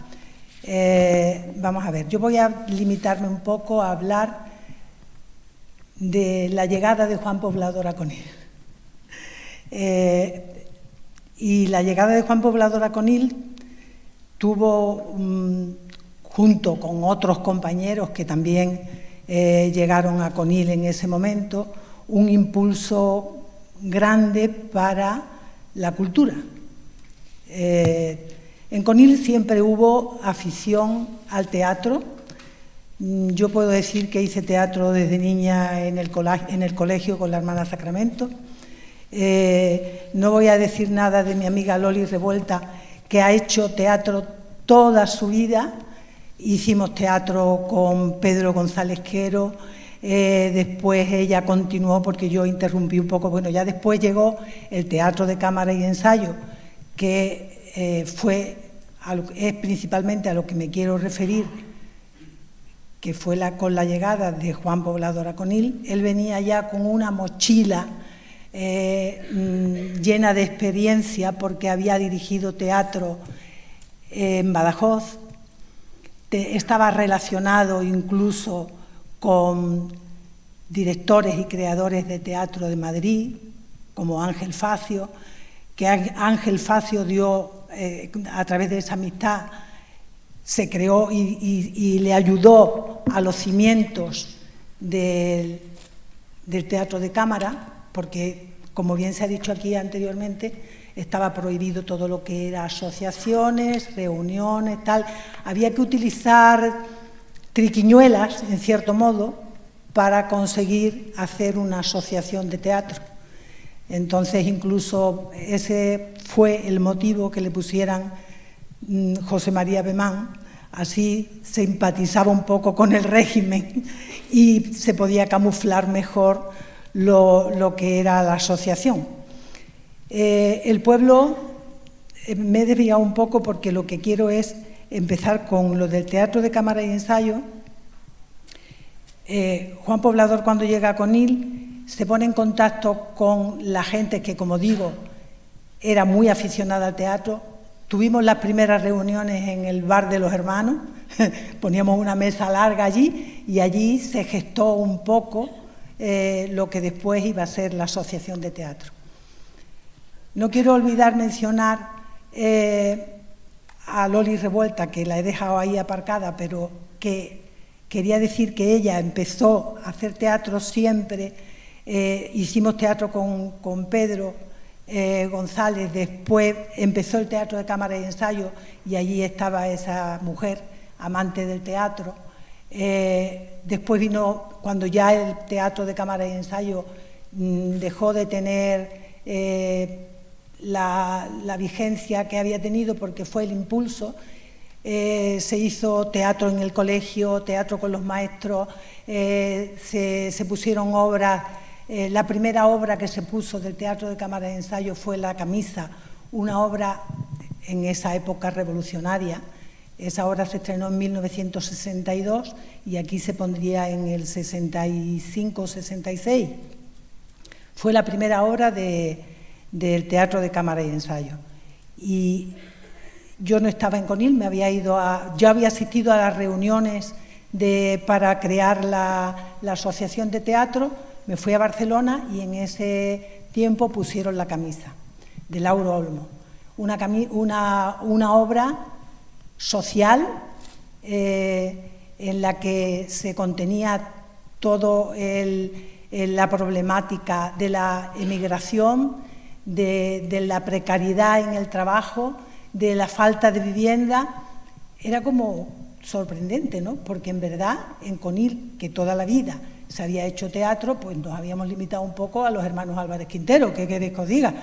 Vamos a ver, yo voy a limitarme un poco a hablar de la llegada de Juan Poblador a Conil. Y la llegada de Juan Poblador a Conil tuvo, junto con otros compañeros que también llegaron a Conil en ese momento, un impulso grande para la cultura. En Conil siempre hubo afición al teatro. Yo puedo decir que hice teatro desde niña en el colegio con la hermana Sacramento. No voy a decir nada de mi amiga Loli Revuelta, que ha hecho teatro toda su vida. Hicimos teatro con Pedro González Quero, después ella continuó porque yo interrumpí un poco. Bueno, ya después llegó el teatro de cámara y ensayo, que es principalmente a lo que me quiero referir, que fue con la llegada de Juan Poblador a Conil. Él venía ya con una mochila llena de experiencia porque había dirigido teatro en Badajoz, estaba relacionado incluso con directores y creadores de teatro de Madrid, como Ángel Facio, que Ángel Facio dio, a través de esa amistad, se creó y le ayudó a los cimientos del teatro de cámara, porque, como bien se ha dicho aquí anteriormente, estaba prohibido todo lo que era asociaciones, reuniones, tal. Había que utilizar triquiñuelas, en cierto modo, para conseguir hacer una asociación de teatro. Entonces, incluso ese fue el motivo que le pusieran José María Bemán. Así se empatizaba un poco con el régimen y se podía camuflar mejor lo que era la asociación. El pueblo, me he desviado un poco porque lo que quiero es empezar con lo del teatro de cámara y ensayo. Juan Poblador, cuando llega a Conil, se pone en contacto con la gente que, como digo, era muy aficionada al teatro. Tuvimos las primeras reuniones en el bar de los hermanos, poníamos una mesa larga allí y allí se gestó un poco lo que después iba a ser la asociación de teatro. No quiero olvidar mencionar a Loli Revuelta, que la he dejado ahí aparcada, pero que quería decir que ella empezó a hacer teatro siempre. Hicimos teatro con Pedro González, después empezó el teatro de cámara y ensayo y allí estaba esa mujer amante del teatro. Después vino, cuando ya el teatro de cámara y ensayo dejó de tener la vigencia que había tenido, porque fue el impulso, se hizo teatro en el colegio, teatro con los maestros, se pusieron obras. La primera obra que se puso del teatro de cámara y ensayo fue La camisa, una obra en esa época revolucionaria. Esa obra se estrenó en 1962 y aquí se pondría en el 65 o 66. Fue la primera obra del teatro de cámara y ensayo. Y yo no estaba en Conil, yo había asistido a las reuniones para crear la asociación de teatro. Me fui a Barcelona y en ese tiempo pusieron La camisa, de Lauro Olmo. Una obra social en la que se contenía todo la problemática de la emigración, de la precariedad en el trabajo, de la falta de vivienda, era como sorprendente, ¿no? Porque en verdad en Conil, que toda la vida se había hecho teatro, pues nos habíamos limitado un poco a los hermanos Álvarez Quintero, ¿qué queréis que os diga?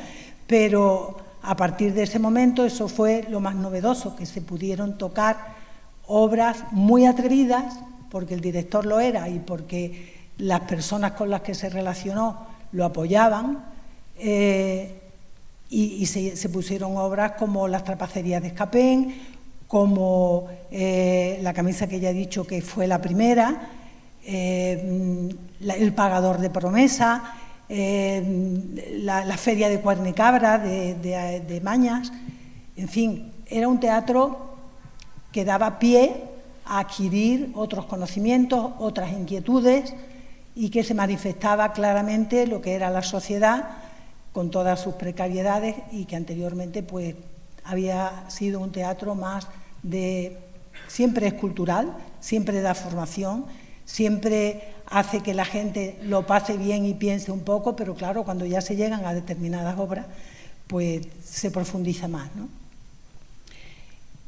Pero a partir de ese momento eso fue lo más novedoso, que se pudieron tocar obras muy atrevidas, porque el director lo era y porque las personas con las que se relacionó lo apoyaban, y se pusieron obras como Las trapacerías de Escapén, como La camisa que ya he dicho que fue la primera, El pagador de promesa, la feria de Cuernecabra de Mañas. En fin, era un teatro que daba pie a adquirir otros conocimientos, otras inquietudes, y que se manifestaba claramente lo que era la sociedad con todas sus precariedades, y que anteriormente pues había sido un teatro más de... Siempre es cultural, siempre da formación, siempre hace que la gente lo pase bien y piense un poco, pero claro, cuando ya se llegan a determinadas obras, pues se profundiza más, ¿no?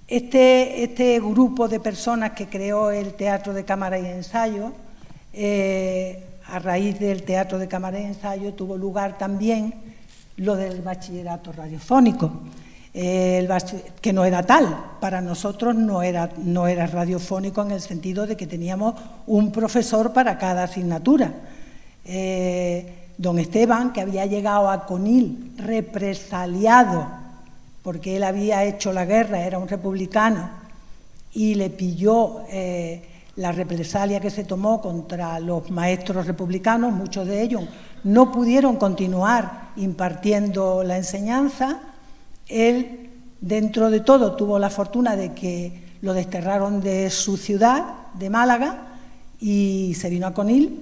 Este grupo de personas que creó el Teatro de Cámara y Ensayo, a raíz del Teatro de Cámara y Ensayo tuvo lugar también lo del bachillerato radiofónico, que no era tal, para nosotros no era radiofónico en el sentido de que teníamos un profesor para cada asignatura. Don Esteban, que había llegado a Conil represaliado porque él había hecho la guerra, era un republicano, y le pilló la represalia que se tomó contra los maestros republicanos. Muchos de ellos no pudieron continuar impartiendo la enseñanza. Él, dentro de todo, tuvo la fortuna de que lo desterraron de su ciudad, de Málaga, y se vino a Conil.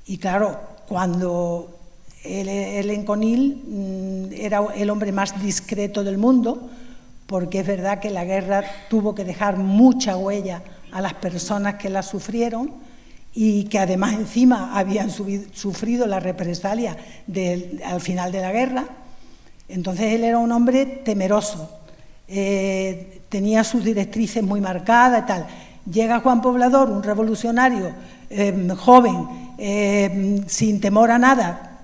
Y claro, cuando él en Conil era el hombre más discreto del mundo, porque es verdad que la guerra tuvo que dejar mucha huella a las personas que la sufrieron, y que además encima habían sufrido la represalia al final de la guerra. Entonces él era un hombre temeroso, tenía sus directrices muy marcadas y tal. Llega Juan Poblador, un revolucionario joven, sin temor a nada,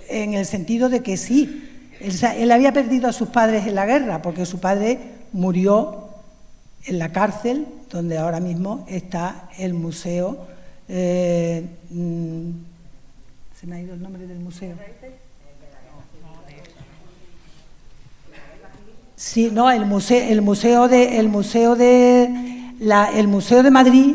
en el sentido de que sí, él había perdido a sus padres en la guerra, porque su padre murió en la cárcel, donde ahora mismo está el museo. Se me ha ido el nombre del museo. Sí, no, el museo de Madrid,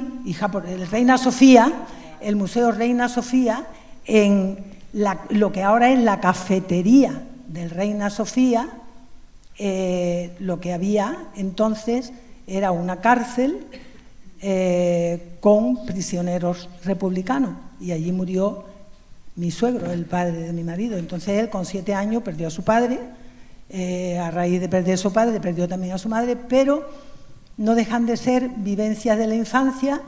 el Reina Sofía, el museo Reina Sofía, en lo que ahora es la cafetería del Reina Sofía, lo que había entonces era una cárcel con prisioneros republicanos, y allí murió mi suegro, el padre de mi marido. Entonces él con 7 años perdió a su padre, a raíz de perder a su padre perdió también a su madre, pero no dejan de ser vivencias de la infancia.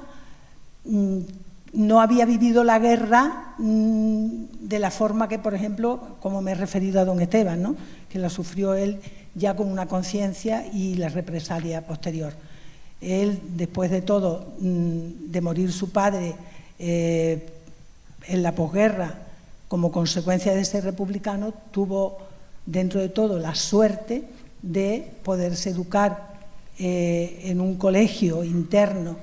No había vivido la guerra de la forma que, por ejemplo, como me he referido a don Esteban, ¿no?, que la sufrió él ya con una conciencia y la represalia posterior. Él, después de todo, de morir su padre en la posguerra, como consecuencia de ser republicano, tuvo, dentro de todo, la suerte de poderse educar en un colegio interno,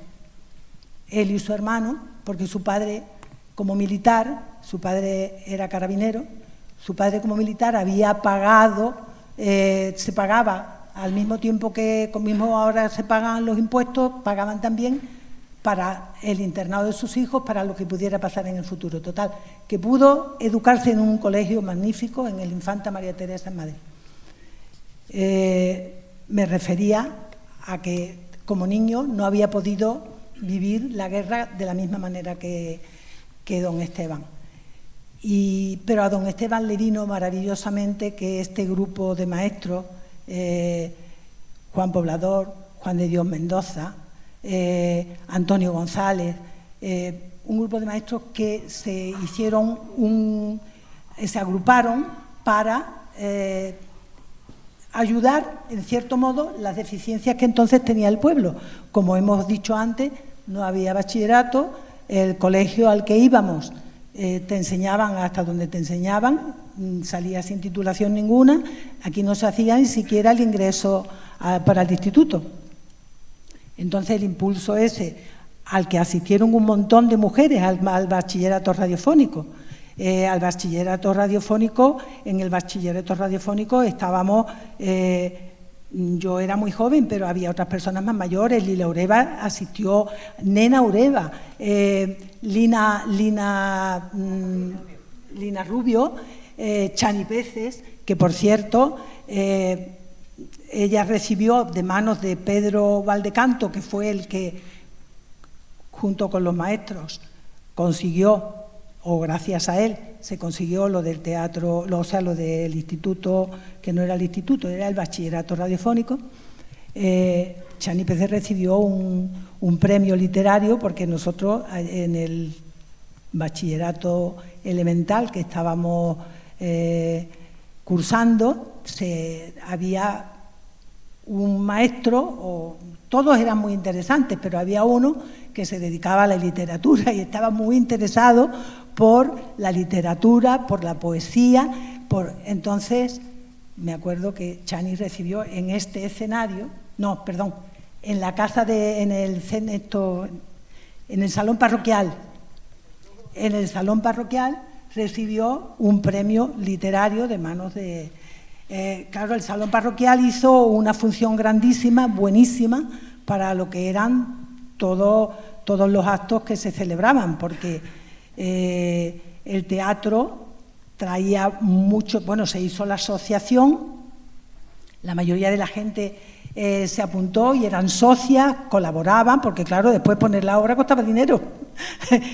él y su hermano, porque su padre, como militar, su padre era carabinero, su padre como militar había pagado, se pagaba al mismo tiempo que, como mismo ahora se pagan los impuestos, pagaban también para el internado de sus hijos, para lo que pudiera pasar en el futuro. Total, que pudo educarse en un colegio magnífico, en el Infanta María Teresa en Madrid. Me refería a que como niño no había podido vivir la guerra de la misma manera que don Esteban. Pero a don Esteban le vino maravillosamente que este grupo de maestros, Juan Poblador, Juan de Dios Mendoza, Antonio González, un grupo de maestros que se agruparon para ayudar, en cierto modo, las deficiencias que entonces tenía el pueblo. Como hemos dicho antes, no había bachillerato, el colegio al que íbamos te enseñaban hasta donde te enseñaban, salías sin titulación ninguna, aquí no se hacía ni siquiera el ingreso para el instituto. Entonces el impulso ese, al que asistieron un montón de mujeres al bachillerato radiofónico. En el bachillerato radiofónico estábamos, yo era muy joven, pero había otras personas más mayores. Lila Ureva asistió, Nena Ureva, Lina Rubio, Chani Peces, que por cierto, ella recibió de manos de Pedro Valdecanto, que fue el que, junto con los maestros, consiguió, o gracias a él, se consiguió lo del teatro, lo del instituto, que no era el instituto, era el bachillerato radiofónico. Chani Peces recibió un premio literario porque nosotros en el bachillerato elemental que estábamos cursando, había un maestro, todos eran muy interesantes, pero había uno que se dedicaba a la literatura y estaba muy interesado por la literatura, por la poesía. Entonces, me acuerdo que Chani recibió en este escenario, en la casa en el salón parroquial. En el salón parroquial recibió un premio literario de manos de... claro, el salón parroquial hizo una función grandísima, buenísima, para lo que eran todos los actos que se celebraban, porque el teatro traía mucho... Bueno, se hizo la asociación, la mayoría de la gente se apuntó y eran socias, colaboraban, porque claro, después poner la obra costaba dinero.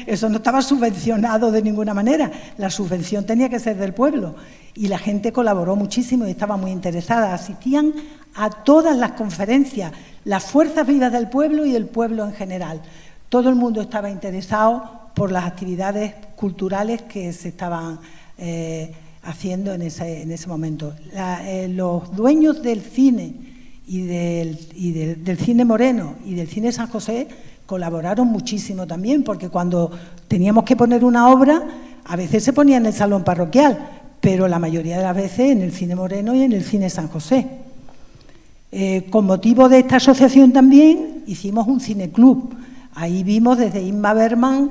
Eso no estaba subvencionado de ninguna manera, la subvención tenía que ser del pueblo. Y la gente colaboró muchísimo y estaba muy interesada. Asistían a todas las conferencias, las fuerzas vivas del pueblo y el pueblo en general. Todo el mundo estaba interesado por las actividades culturales que se estaban haciendo en ese momento. Los dueños del cine y del cine Moreno y del cine San José colaboraron muchísimo también, porque cuando teníamos que poner una obra, a veces se ponía en el salón parroquial, pero la mayoría de las veces en el cine Moreno y en el cine San José. Con motivo de esta asociación también hicimos un cineclub. Ahí vimos desde Ingmar Bergman,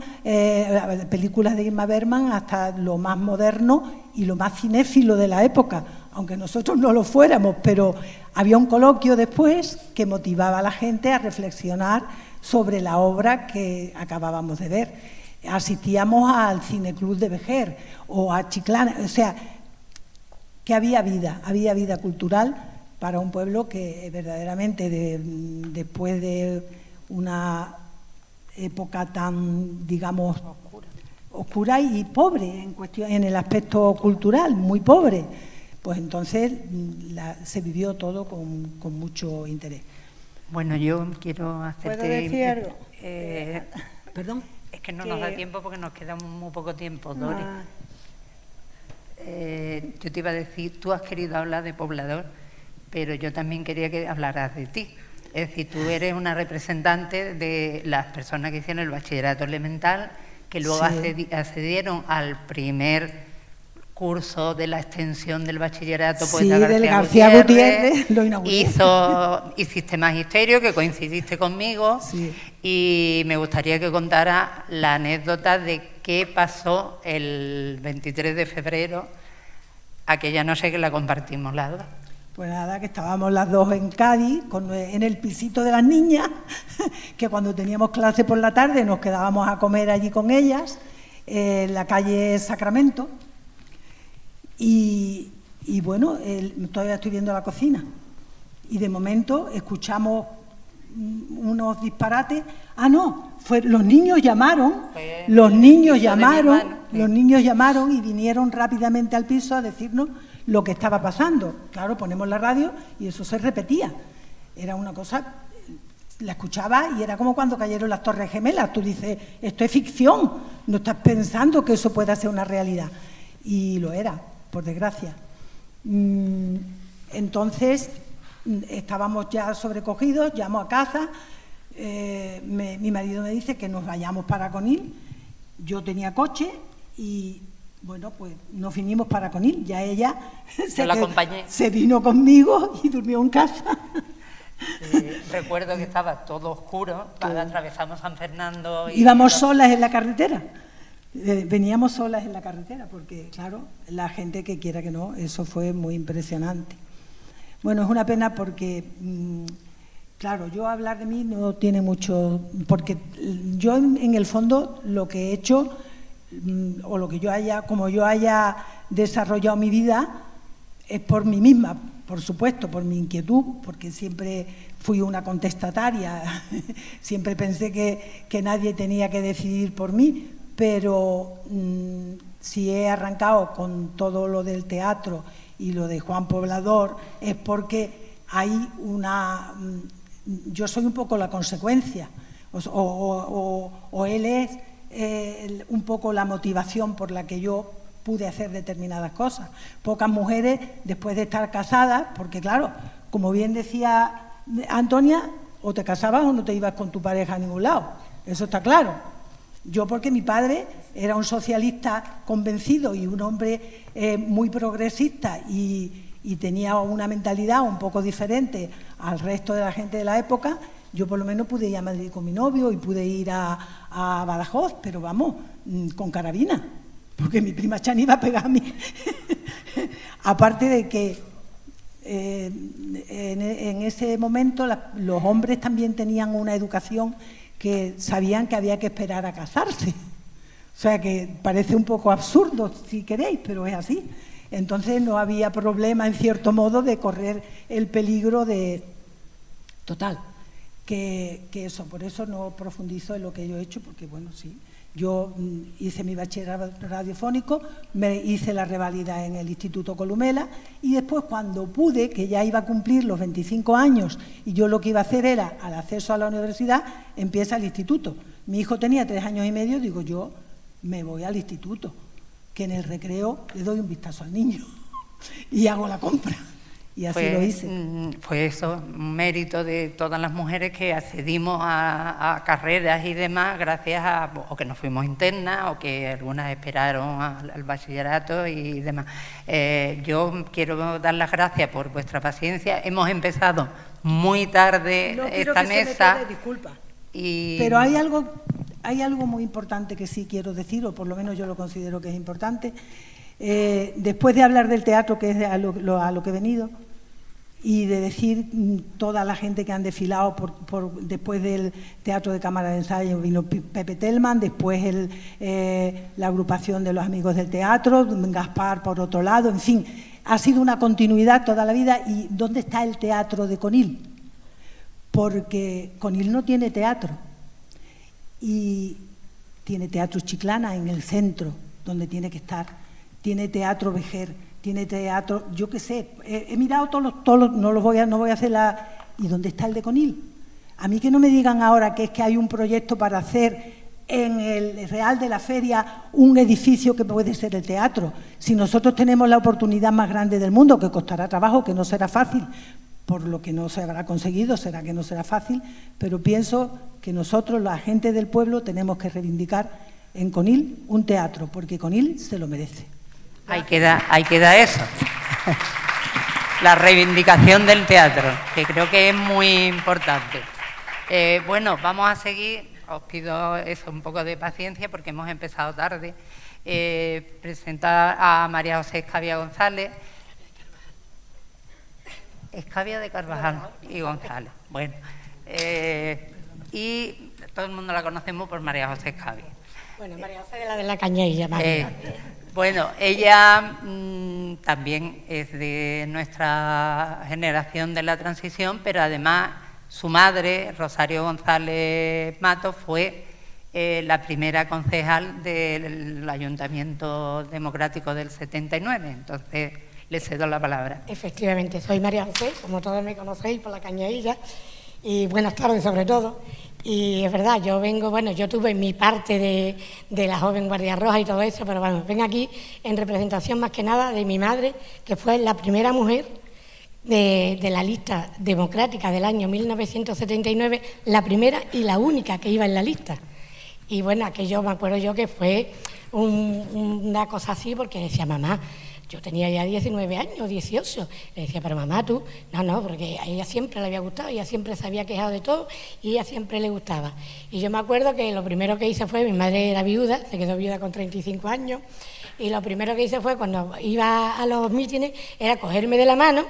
películas de Ingmar Bergman, hasta lo más moderno y lo más cinéfilo de la época, aunque nosotros no lo fuéramos, pero había un coloquio después que motivaba a la gente a reflexionar sobre la obra que acabábamos de ver. Asistíamos al cineclub de Vejer o a Chiclana, o sea, que había vida cultural para un pueblo que verdaderamente después de una época tan, digamos, oscura y pobre en el aspecto cultural, muy pobre, pues entonces se vivió todo con mucho interés. Bueno, yo quiero hacerte... ¿Puedo decir algo? ¿Perdón? Es que no nos da tiempo porque nos queda muy poco tiempo, Dori. Yo te iba a decir, tú has querido hablar de poblador, pero yo también quería que hablaras de ti. Es decir, tú eres una representante de las personas que hicieron el bachillerato elemental, que luego sí. accedieron al primer curso de la extensión del bachillerato sí, del García Gutiérrez, lo inauguré. Hiciste magisterio, que coincidiste conmigo, sí. Y me gustaría que contara la anécdota de qué pasó el 23 de febrero, aquella noche que la compartimos las dos. Pues nada, que estábamos las dos en Cádiz, en el pisito de las niñas, que cuando teníamos clase por la tarde nos quedábamos a comer allí con ellas, en la calle Sacramento. Y bueno, todavía estoy viendo la cocina. Y de momento escuchamos unos disparates. Ah, no, los niños llamaron, los niños llamaron y vinieron rápidamente al piso a decirnos lo que estaba pasando. Claro, ponemos la radio y eso se repetía. Era una cosa, la escuchaba y era como cuando cayeron las Torres Gemelas. Tú dices, esto es ficción, no estás pensando que eso pueda ser una realidad. Y lo era, por desgracia. Entonces, estábamos ya sobrecogidos, llamo a casa, mi marido me dice que nos vayamos para Conil, yo tenía coche y, bueno, pues nos vinimos para Conil, ya ella se vino conmigo y durmió en casa. Recuerdo que estaba todo oscuro, atravesamos San Fernando. Íbamos solas en la carretera, veníamos solas en la carretera, porque, claro, la gente que quiera que no, eso fue muy impresionante. Bueno, es una pena porque, claro, yo hablar de mí no tiene mucho, porque yo en el fondo lo que he hecho, o lo que como yo haya desarrollado mi vida, es por mí misma, por supuesto, por mi inquietud, porque siempre fui una contestataria, siempre pensé que nadie tenía que decidir por mí, pero si he arrancado con todo lo del teatro y lo de Juan Poblador, es porque hay yo soy un poco la consecuencia, o él es un poco la motivación por la que yo pude hacer determinadas cosas. Pocas mujeres, después de estar casadas, porque claro, como bien decía Antonia, o te casabas o no te ibas con tu pareja a ningún lado, eso está claro. Yo, porque mi padre era un socialista convencido y un hombre muy progresista y tenía una mentalidad un poco diferente al resto de la gente de la época, yo por lo menos pude ir a Madrid con mi novio y pude ir a Badajoz, pero vamos, con carabina, porque mi prima Chani iba a pegarme. Aparte de que en ese momento los hombres también tenían una educación que sabían que había que esperar a casarse. O sea que parece un poco absurdo, si queréis, pero es así. Entonces no había problema, en cierto modo, de correr el peligro de... Total, que eso, por eso no profundizo en lo que yo he hecho, porque bueno, sí, yo hice mi bachillerato radiofónico, me hice la reválida en el Instituto Columela y después, cuando pude, que ya iba a cumplir los 25 años y yo lo que iba a hacer era, al acceso a la universidad, empieza el instituto. Mi hijo tenía 3 años y medio, digo, yo me voy al instituto, que en el recreo le doy un vistazo al niño y hago la compra. Y así lo hice. Fue eso, un mérito de todas las mujeres que accedimos a carreras y demás gracias a, o que nos fuimos internas, o que algunas esperaron al bachillerato y demás. Yo quiero dar las gracias por vuestra paciencia. Hemos empezado muy tarde esta mesa. Disculpa. Pero hay algo muy importante que sí quiero decir, o por lo menos yo lo considero que es importante. Después de hablar del teatro, que es a lo que he venido, y de decir toda la gente que han desfilado después del Teatro de Cámara de Ensayo, vino Pepe Telman, después la agrupación de los amigos del teatro, Gaspar por otro lado, en fin, ha sido una continuidad toda la vida. ¿Y dónde está el teatro de Conil? Porque Conil no tiene teatro, y tiene Teatro Chiclana en el centro, donde tiene que estar, tiene Teatro Vejer, tiene teatro, yo qué sé, he mirado todos los, no voy a hacer ¿y dónde está el de Conil? A mí que no me digan ahora que es que hay un proyecto para hacer en el Real de la Feria un edificio que puede ser el teatro. Si nosotros tenemos la oportunidad más grande del mundo, que costará trabajo, que no será fácil, por lo que no se habrá conseguido, será que no será fácil, pero pienso que nosotros, la gente del pueblo, tenemos que reivindicar en Conil un teatro, porque Conil se lo merece. Ahí queda eso. La reivindicación del teatro, que creo que es muy importante. Bueno, vamos a seguir. Os pido eso, un poco de paciencia, porque hemos empezado tarde. Presentar a María José Escavia González. Escavia de Carvajal y González. Bueno, y todo el mundo la conocemos por María José Escavia. Bueno, María José de la Cañella, bueno, ella también es de nuestra generación de la transición, pero además su madre, Rosario González Mato, fue la primera concejal del Ayuntamiento Democrático del 79. Entonces, le cedo la palabra. Efectivamente, soy María José, como todos me conocéis, por la Cañella, y buenas tardes sobre todo. Y es verdad, yo tuve mi parte de la joven Guardia Roja y todo eso, pero bueno, vengo aquí en representación más que nada de mi madre, que fue la primera mujer de la lista democrática del año 1979, la primera y la única que iba en la lista. Y bueno, aquello me acuerdo yo que fue una cosa así, porque decía, mamá, yo tenía ya 19 años, 18, le decía, pero mamá, tú, no, porque a ella siempre le había gustado, ella siempre se había quejado de todo y a ella siempre le gustaba. Y yo me acuerdo que lo primero que hice fue, mi madre era viuda, se quedó viuda con 35 años, y lo primero que hice fue, cuando iba a los mítines, era cogerme de la mano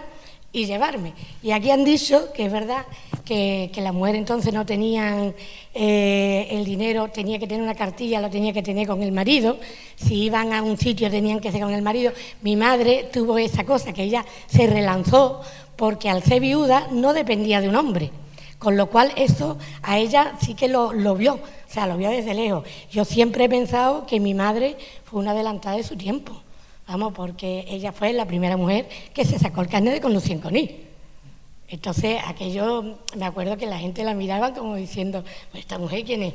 y llevarme. Y aquí han dicho que es verdad que las mujeres entonces no tenían el dinero, tenía que tener una cartilla, lo tenía que tener con el marido, si iban a un sitio tenían que ser con el marido. Mi madre tuvo esa cosa, que ella se relanzó porque al ser viuda no dependía de un hombre, con lo cual eso a ella sí que lo vio, o sea, lo vio desde lejos. Yo siempre he pensado que mi madre fue una adelantada de su tiempo. Vamos, porque ella fue la primera mujer que se sacó el carnet de conducir en Conil. Entonces, aquello, me acuerdo que la gente la miraba como diciendo, pues esta mujer, ¿quién es?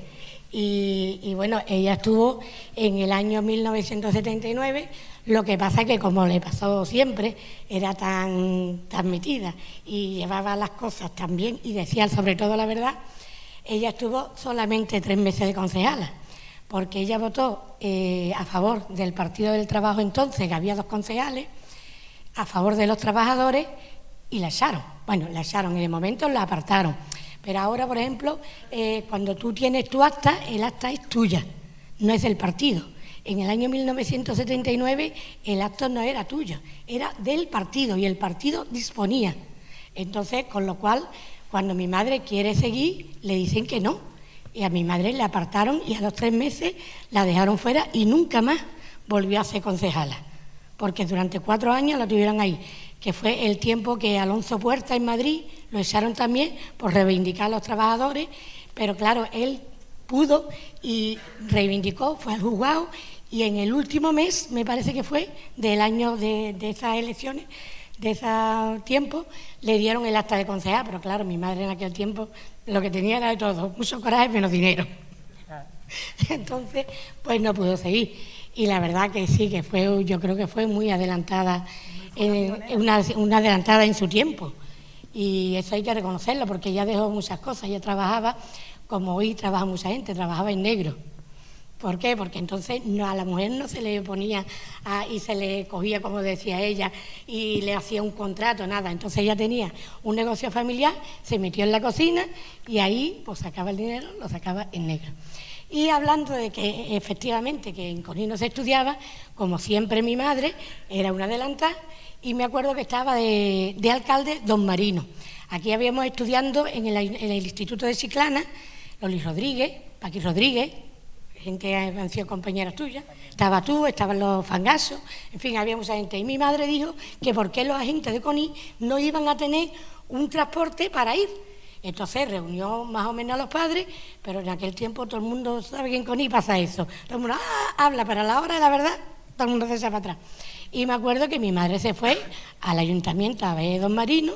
Y bueno, ella estuvo en el año 1979, lo que pasa que, como le pasó siempre, era tan metida y llevaba las cosas tan bien y decía sobre todo la verdad. Ella estuvo solamente 3 meses de concejala, porque ella votó a favor del Partido del Trabajo entonces, que había 2 concejales, a favor de los trabajadores, y la echaron. Bueno, la echaron y de momento la apartaron. Pero ahora, por ejemplo, cuando tú tienes tu acta, el acta es tuya, no es del partido. En el año 1979 el acta no era tuyo, era del partido y el partido disponía. Entonces, con lo cual, cuando mi madre quiere seguir, le dicen que no. Y a mi madre le apartaron y a los 3 meses la dejaron fuera y nunca más volvió a ser concejala, porque durante 4 años la tuvieron ahí, que fue el tiempo que Alonso Puerta en Madrid lo echaron también por reivindicar a los trabajadores, pero claro, él pudo y reivindicó, fue al juzgado y en el último mes, me parece que fue, del año de esas elecciones, de ese tiempo, le dieron el acta de concejal, pero claro, mi madre en aquel tiempo lo que tenía era de todo, mucho coraje menos dinero. Entonces, pues no pudo seguir. Y la verdad que sí, que fue, yo creo que fue muy adelantada, una adelantada en su tiempo. Y eso hay que reconocerlo, porque ella dejó muchas cosas. Ella trabajaba, como hoy trabaja mucha gente, trabajaba en negro. ¿Por qué? Porque entonces a la mujer no se le ponía y se le cogía, como decía ella, y le hacía un contrato, nada. Entonces ella tenía un negocio familiar, se metió en la cocina y ahí pues sacaba el dinero, lo sacaba en negro. Y hablando de que efectivamente que en Conil no se estudiaba, como siempre mi madre era una adelantada, y me acuerdo que estaba de alcalde don Marino. Aquí habíamos estudiando en el Instituto de Chiclana, Loli Rodríguez, Paqui Rodríguez, gente que han sido compañeras tuyas, estaba tú, estaban los fangasos, en fin, había mucha gente. Y mi madre dijo que por qué los agentes de Conil no iban a tener un transporte para ir. Entonces reunió más o menos a los padres, pero en aquel tiempo todo el mundo sabe que en Conil pasa eso. Todo el mundo habla, pero a la hora de la verdad todo el mundo se echa para atrás. Y me acuerdo que mi madre se fue al ayuntamiento a ver a don Marino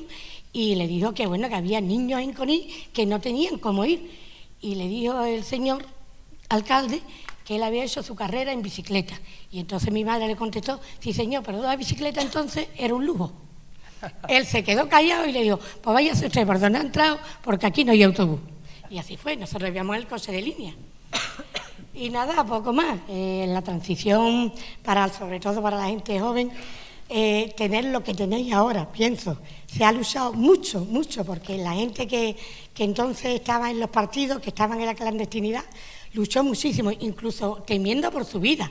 y le dijo que bueno, que había niños en Conil que no tenían cómo ir. Y le dijo el señor alcalde que él había hecho su carrera en bicicleta. Y entonces mi madre le contestó, sí señor, pero la bicicleta entonces era un lujo. Él se quedó callado y le dijo, pues váyase usted por donde ha entrado, porque aquí no hay autobús. Y así fue, nosotros llevamos el coche de línea. Y nada, poco más. La transición, sobre todo para la gente joven, tener lo que tenéis ahora, pienso. Se ha luchado mucho, porque la gente que entonces estaba en los partidos, que estaban en la clandestinidad, luchó muchísimo, incluso temiendo por su vida.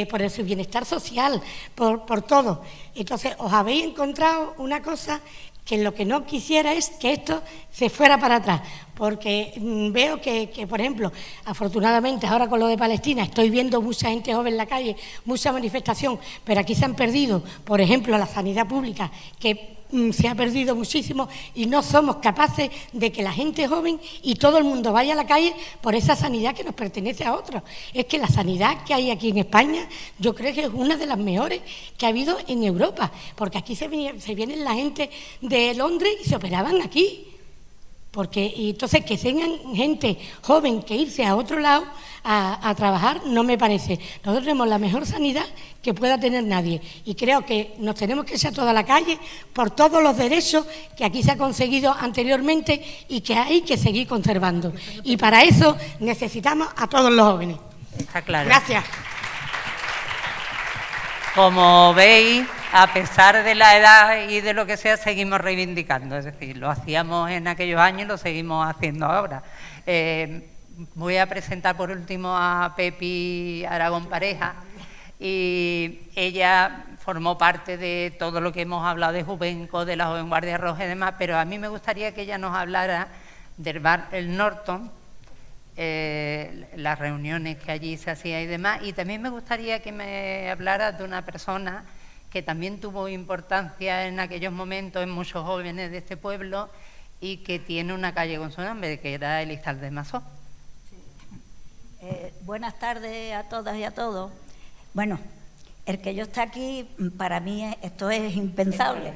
Por su bienestar social, por todo. Entonces, os habéis encontrado una cosa que lo que no quisiera es que esto se fuera para atrás, porque veo que, por ejemplo, afortunadamente ahora con lo de Palestina estoy viendo mucha gente joven en la calle, mucha manifestación, pero aquí se han perdido, por ejemplo, la sanidad pública, que se ha perdido muchísimo y no somos capaces de que la gente joven y todo el mundo vaya a la calle por esa sanidad que nos pertenece a otros. Es que la sanidad que hay aquí en España yo creo que es una de las mejores que ha habido en Europa, porque aquí se viene la gente de Londres y se operaban aquí. porque y entonces que tengan gente joven que irse a otro lado a trabajar no me parece. Nosotros tenemos la mejor sanidad que pueda tener nadie y creo que nos tenemos que echar toda la calle por todos los derechos que aquí se ha conseguido anteriormente y que hay que seguir conservando. Y para eso necesitamos a todos los jóvenes. Está claro. Gracias. Como veis, a pesar de la edad y de lo que sea, seguimos reivindicando. Es decir, lo hacíamos en aquellos años y lo seguimos haciendo ahora. Voy a presentar por último a Pepi Aragón Pareja. Y ella formó parte de todo lo que hemos hablado de Juvenco, de la Joven Guardia Roja y demás, pero a mí me gustaría que ella nos hablara del bar El Norton, las reuniones que allí se hacían y demás, y también me gustaría que me hablara de una persona que también tuvo importancia en aquellos momentos en muchos jóvenes de este pueblo y que tiene una calle con su nombre, que era Elizalde Masó. Buenas tardes a todas y a todos. Bueno, el que yo esté aquí, para mí esto es impensable.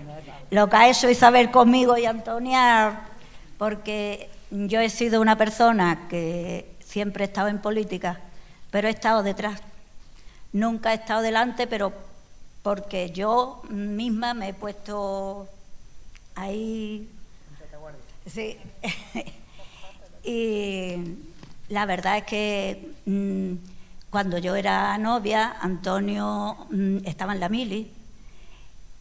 Lo que ha hecho Isabel conmigo y Antonia, porque yo he sido una persona que siempre he estado en política, pero he estado detrás. Nunca he estado delante, pero porque yo misma me he puesto ahí. Sí. Y la verdad es que cuando yo era novia, Antonio estaba en la mili,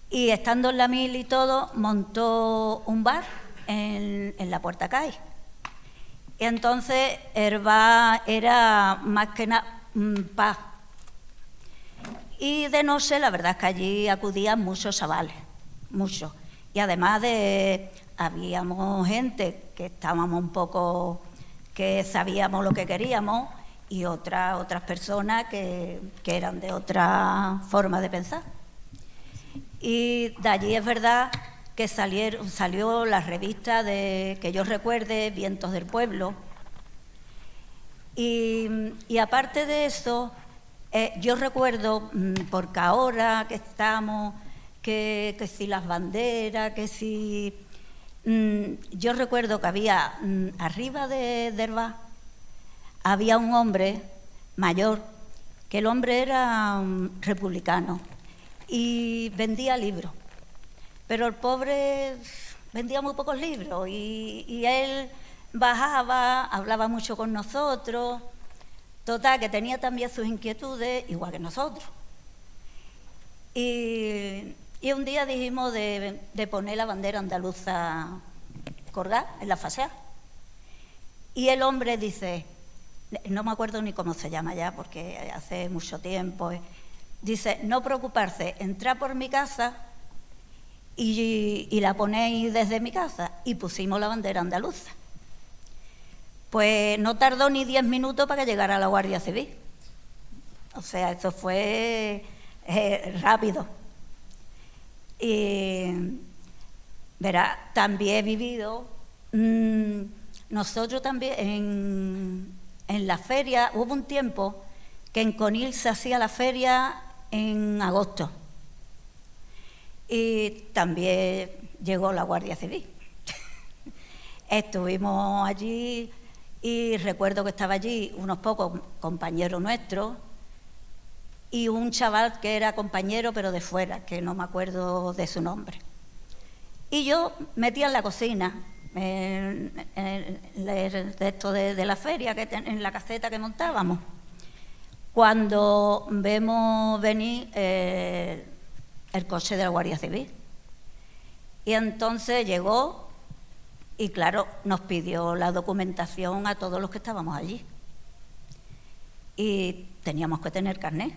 y estando en la mili y todo, montó un bar en la Puerta Cay. Y entonces el bar era más que nada paz. Y de noche, la verdad es que allí acudían muchos chavales, muchos. Y además habíamos gente que estábamos un poco, que sabíamos lo que queríamos, y otras personas que eran de otra forma de pensar. Y de allí es verdad que salió la revista que yo recuerde, Vientos del Pueblo. Y aparte de eso, yo recuerdo, porque ahora que estamos, que si las banderas, que si... yo recuerdo que había arriba del bar, había un hombre mayor, que el hombre era republicano y vendía libros, pero el pobre vendía muy pocos libros y él bajaba, hablaba mucho con nosotros, total, que tenía también sus inquietudes, igual que nosotros. Y un día dijimos de poner la bandera andaluza colgada en la fachada. Y el hombre dice, no me acuerdo ni cómo se llama ya, porque hace mucho tiempo, dice, no preocuparse, entrad por mi casa y la ponéis desde mi casa. Y pusimos la bandera andaluza. Pues no tardó ni 10 minutos para que llegara la Guardia Civil. O sea, eso fue rápido. Y verá, también he vivido, nosotros también en la feria, hubo un tiempo que en Conil se hacía la feria en agosto y también llegó la Guardia Civil. Estuvimos allí y recuerdo que estaba allí unos pocos compañeros nuestros y un chaval que era compañero pero de fuera, que no me acuerdo de su nombre. Y yo metía en la cocina, de la feria, en la caseta que montábamos, cuando vemos venir el coche de la Guardia Civil. Y entonces llegó y, claro, nos pidió la documentación a todos los que estábamos allí. Y teníamos que tener carnet.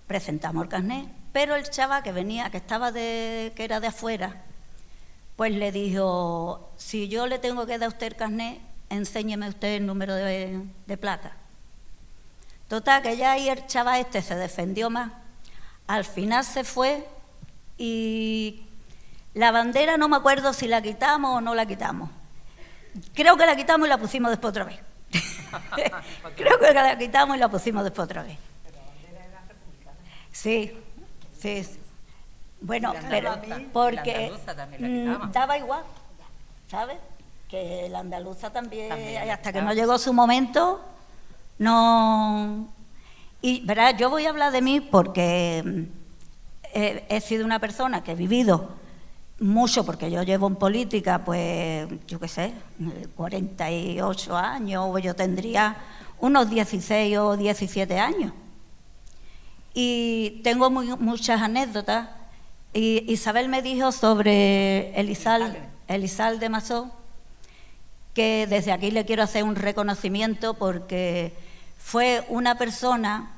Presentamos el carnet, pero el chaval que venía, que era de afuera, pues le dijo, si yo le tengo que dar a usted el carnet, enséñeme usted el número de placa. Total, que ya ahí el chaval se defendió más. Al final se fue y la bandera no me acuerdo si la quitamos o no la quitamos. Creo que la quitamos y la pusimos después otra vez. Creo que la quitamos y la pusimos después otra vez. Sí, sí. Bueno, pero porque daba igual, ¿sabes? que la andaluza también hasta que no llegó su momento, no... Y verás, yo voy a hablar de mí porque he sido una persona que he vivido mucho, porque yo llevo en política, pues, yo qué sé, 48 años, o yo tendría unos 16 o 17 años. Y tengo muchas anécdotas. Y Isabel me dijo sobre Elizalde Masó, que desde aquí le quiero hacer un reconocimiento porque fue una persona,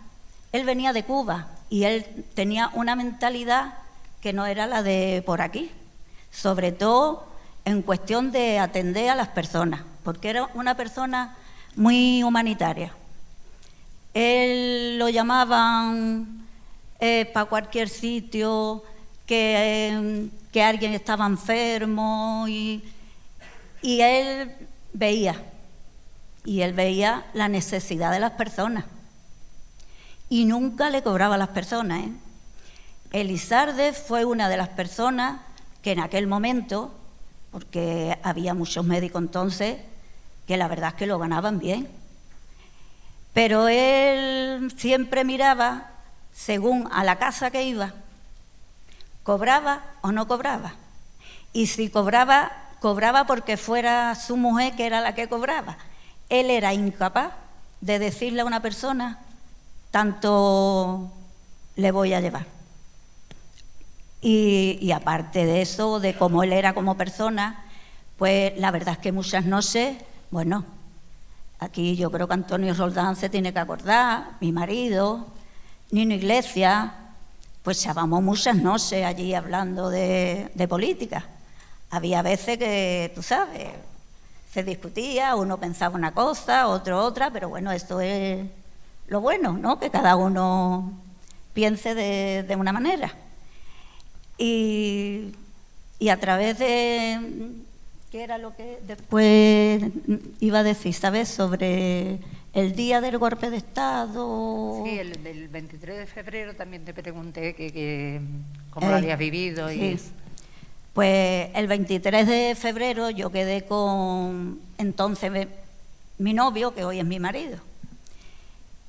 él venía de Cuba y él tenía una mentalidad que no era la de por aquí, sobre todo en cuestión de atender a las personas, porque era una persona muy humanitaria. Él lo llamaban para cualquier sitio, que alguien estaba enfermo y él veía la necesidad de las personas y nunca le cobraba a las personas, ¿eh? Elizalde fue una de las personas que en aquel momento, porque había muchos médicos entonces, que la verdad es que lo ganaban bien, pero él siempre miraba según a la casa que iba, cobraba o no cobraba, y si cobraba, cobraba porque fuera su mujer que era la que cobraba. Él era incapaz de decirle a una persona tanto le voy a llevar. Y aparte de eso, de cómo él era como persona, pues la verdad es que muchas noches, bueno, aquí yo creo que Antonio Roldán se tiene que acordar, mi marido, Nino Iglesias, pues echábamos muchas noches allí hablando de política. Había veces que, tú sabes, se discutía, uno pensaba una cosa, otro otra, pero bueno, esto es lo bueno, ¿no? Que cada uno piense de una manera. Y a través de... ¿Qué era lo que después iba a decir, sabes? Sobre el día del golpe de Estado. Sí, el 23 de febrero también te pregunté que cómo lo habías vivido. Sí. Pues el 23 de febrero yo quedé con entonces mi novio, que hoy es mi marido,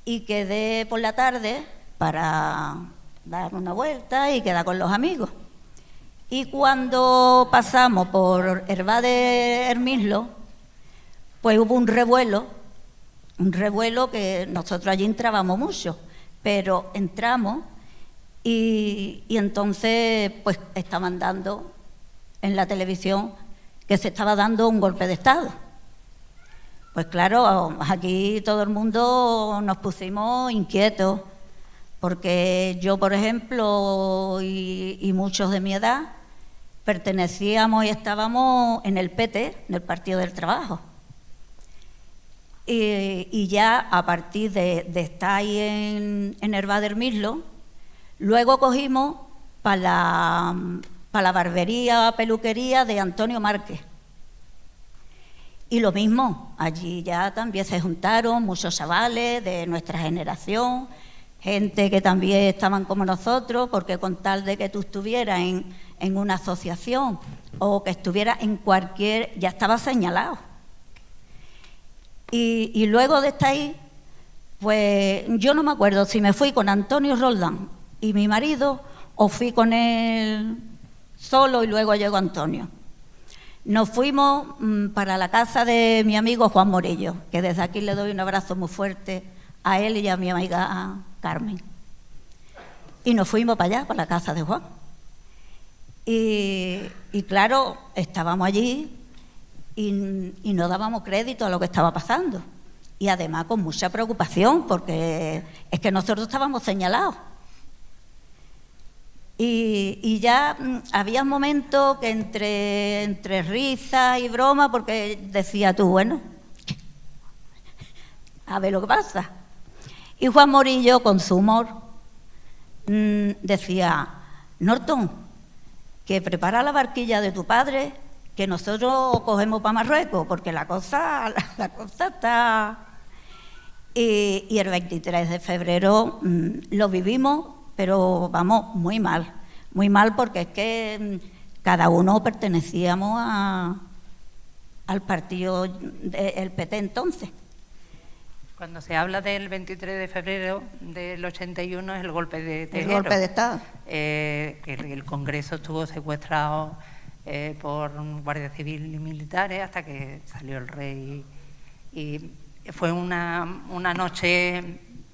y quedé por la tarde para dar una vuelta y quedar con los amigos. Y cuando pasamos por Hervá de Hermislo, pues hubo un revuelo que nosotros allí entrábamos mucho, pero entramos y entonces pues estaban dando en la televisión que se estaba dando un golpe de Estado. Pues claro, aquí todo el mundo nos pusimos inquietos, porque yo, por ejemplo, y muchos de mi edad, pertenecíamos y estábamos en el PT, en el Partido del Trabajo. Y ya a partir de estar ahí en Hervá de Hermislo, luego cogimos para la barbería, peluquería de Antonio Márquez. Y lo mismo, allí ya también se juntaron muchos chavales de nuestra generación, gente que también estaban como nosotros, porque con tal de que tú estuvieras en una asociación o que estuvieras en cualquier, ya estaba señalado. Y luego de estar ahí, pues yo no me acuerdo si me fui con Antonio Roldán y mi marido o fui con él solo y luego llegó Antonio. Nos fuimos para la casa de mi amigo Juan Morillo, que desde aquí le doy un abrazo muy fuerte a él y a mi amiga Carmen. Y nos fuimos para allá, para la casa de Juan. Y claro, estábamos allí y no dábamos crédito a lo que estaba pasando. Y además con mucha preocupación, porque es que nosotros estábamos señalados. Y ya había momentos que entre risas y broma, porque decía tú, bueno, a ver lo que pasa. Y Juan Morillo, con su humor, decía, Norton, que prepara la barquilla de tu padre, que nosotros cogemos para Marruecos, porque la cosa está... Y el 23 de febrero lo vivimos, pero vamos, muy mal porque es que cada uno pertenecíamos al partido del PT entonces. Cuando se habla del 23 de febrero del 81 es el golpe de Tejero. El golpe de Estado. El Congreso estuvo secuestrado por Guardia Civil y militares hasta que salió el rey. Y fue una noche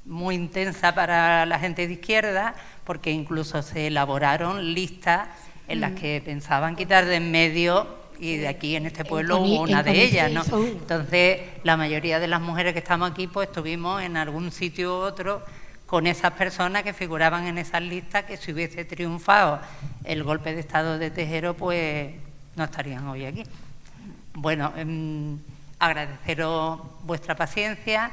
muy intensa para la gente de izquierda, porque incluso se elaboraron listas en las que pensaban quitar de en medio, y de aquí en este pueblo hubo una de ellas, ¿no? Entonces, la mayoría de las mujeres que estamos aquí, pues estuvimos en algún sitio u otro con esas personas que figuraban en esas listas, que si hubiese triunfado el golpe de Estado de Tejero, pues no estarían hoy aquí. Bueno, agradeceros vuestra paciencia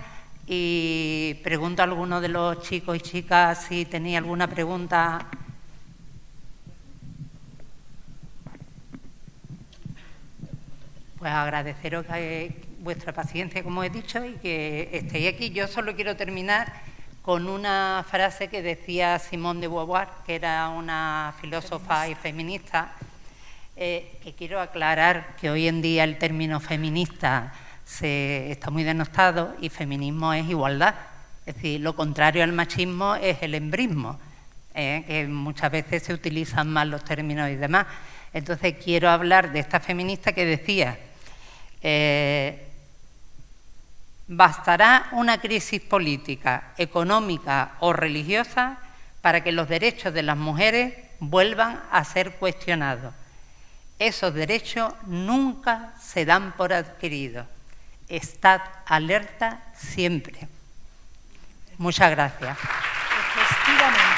y pregunto a alguno de los chicos y chicas si tenía alguna pregunta. Pues agradeceros vuestra paciencia, como he dicho, y que estéis aquí. Yo solo quiero terminar con una frase que decía Simone de Beauvoir, que era una filósofa y feminista, que quiero aclarar que hoy en día el término feminista está muy denostado y feminismo es igualdad. Es decir, lo contrario al machismo es el embrismo, que muchas veces se utilizan mal los términos y demás. Entonces quiero hablar de esta feminista que decía: bastará una crisis política, económica o religiosa para que los derechos de las mujeres vuelvan a ser cuestionados. Esos derechos nunca se dan por adquiridos. Estad alerta siempre. Muchas gracias. Efectivamente.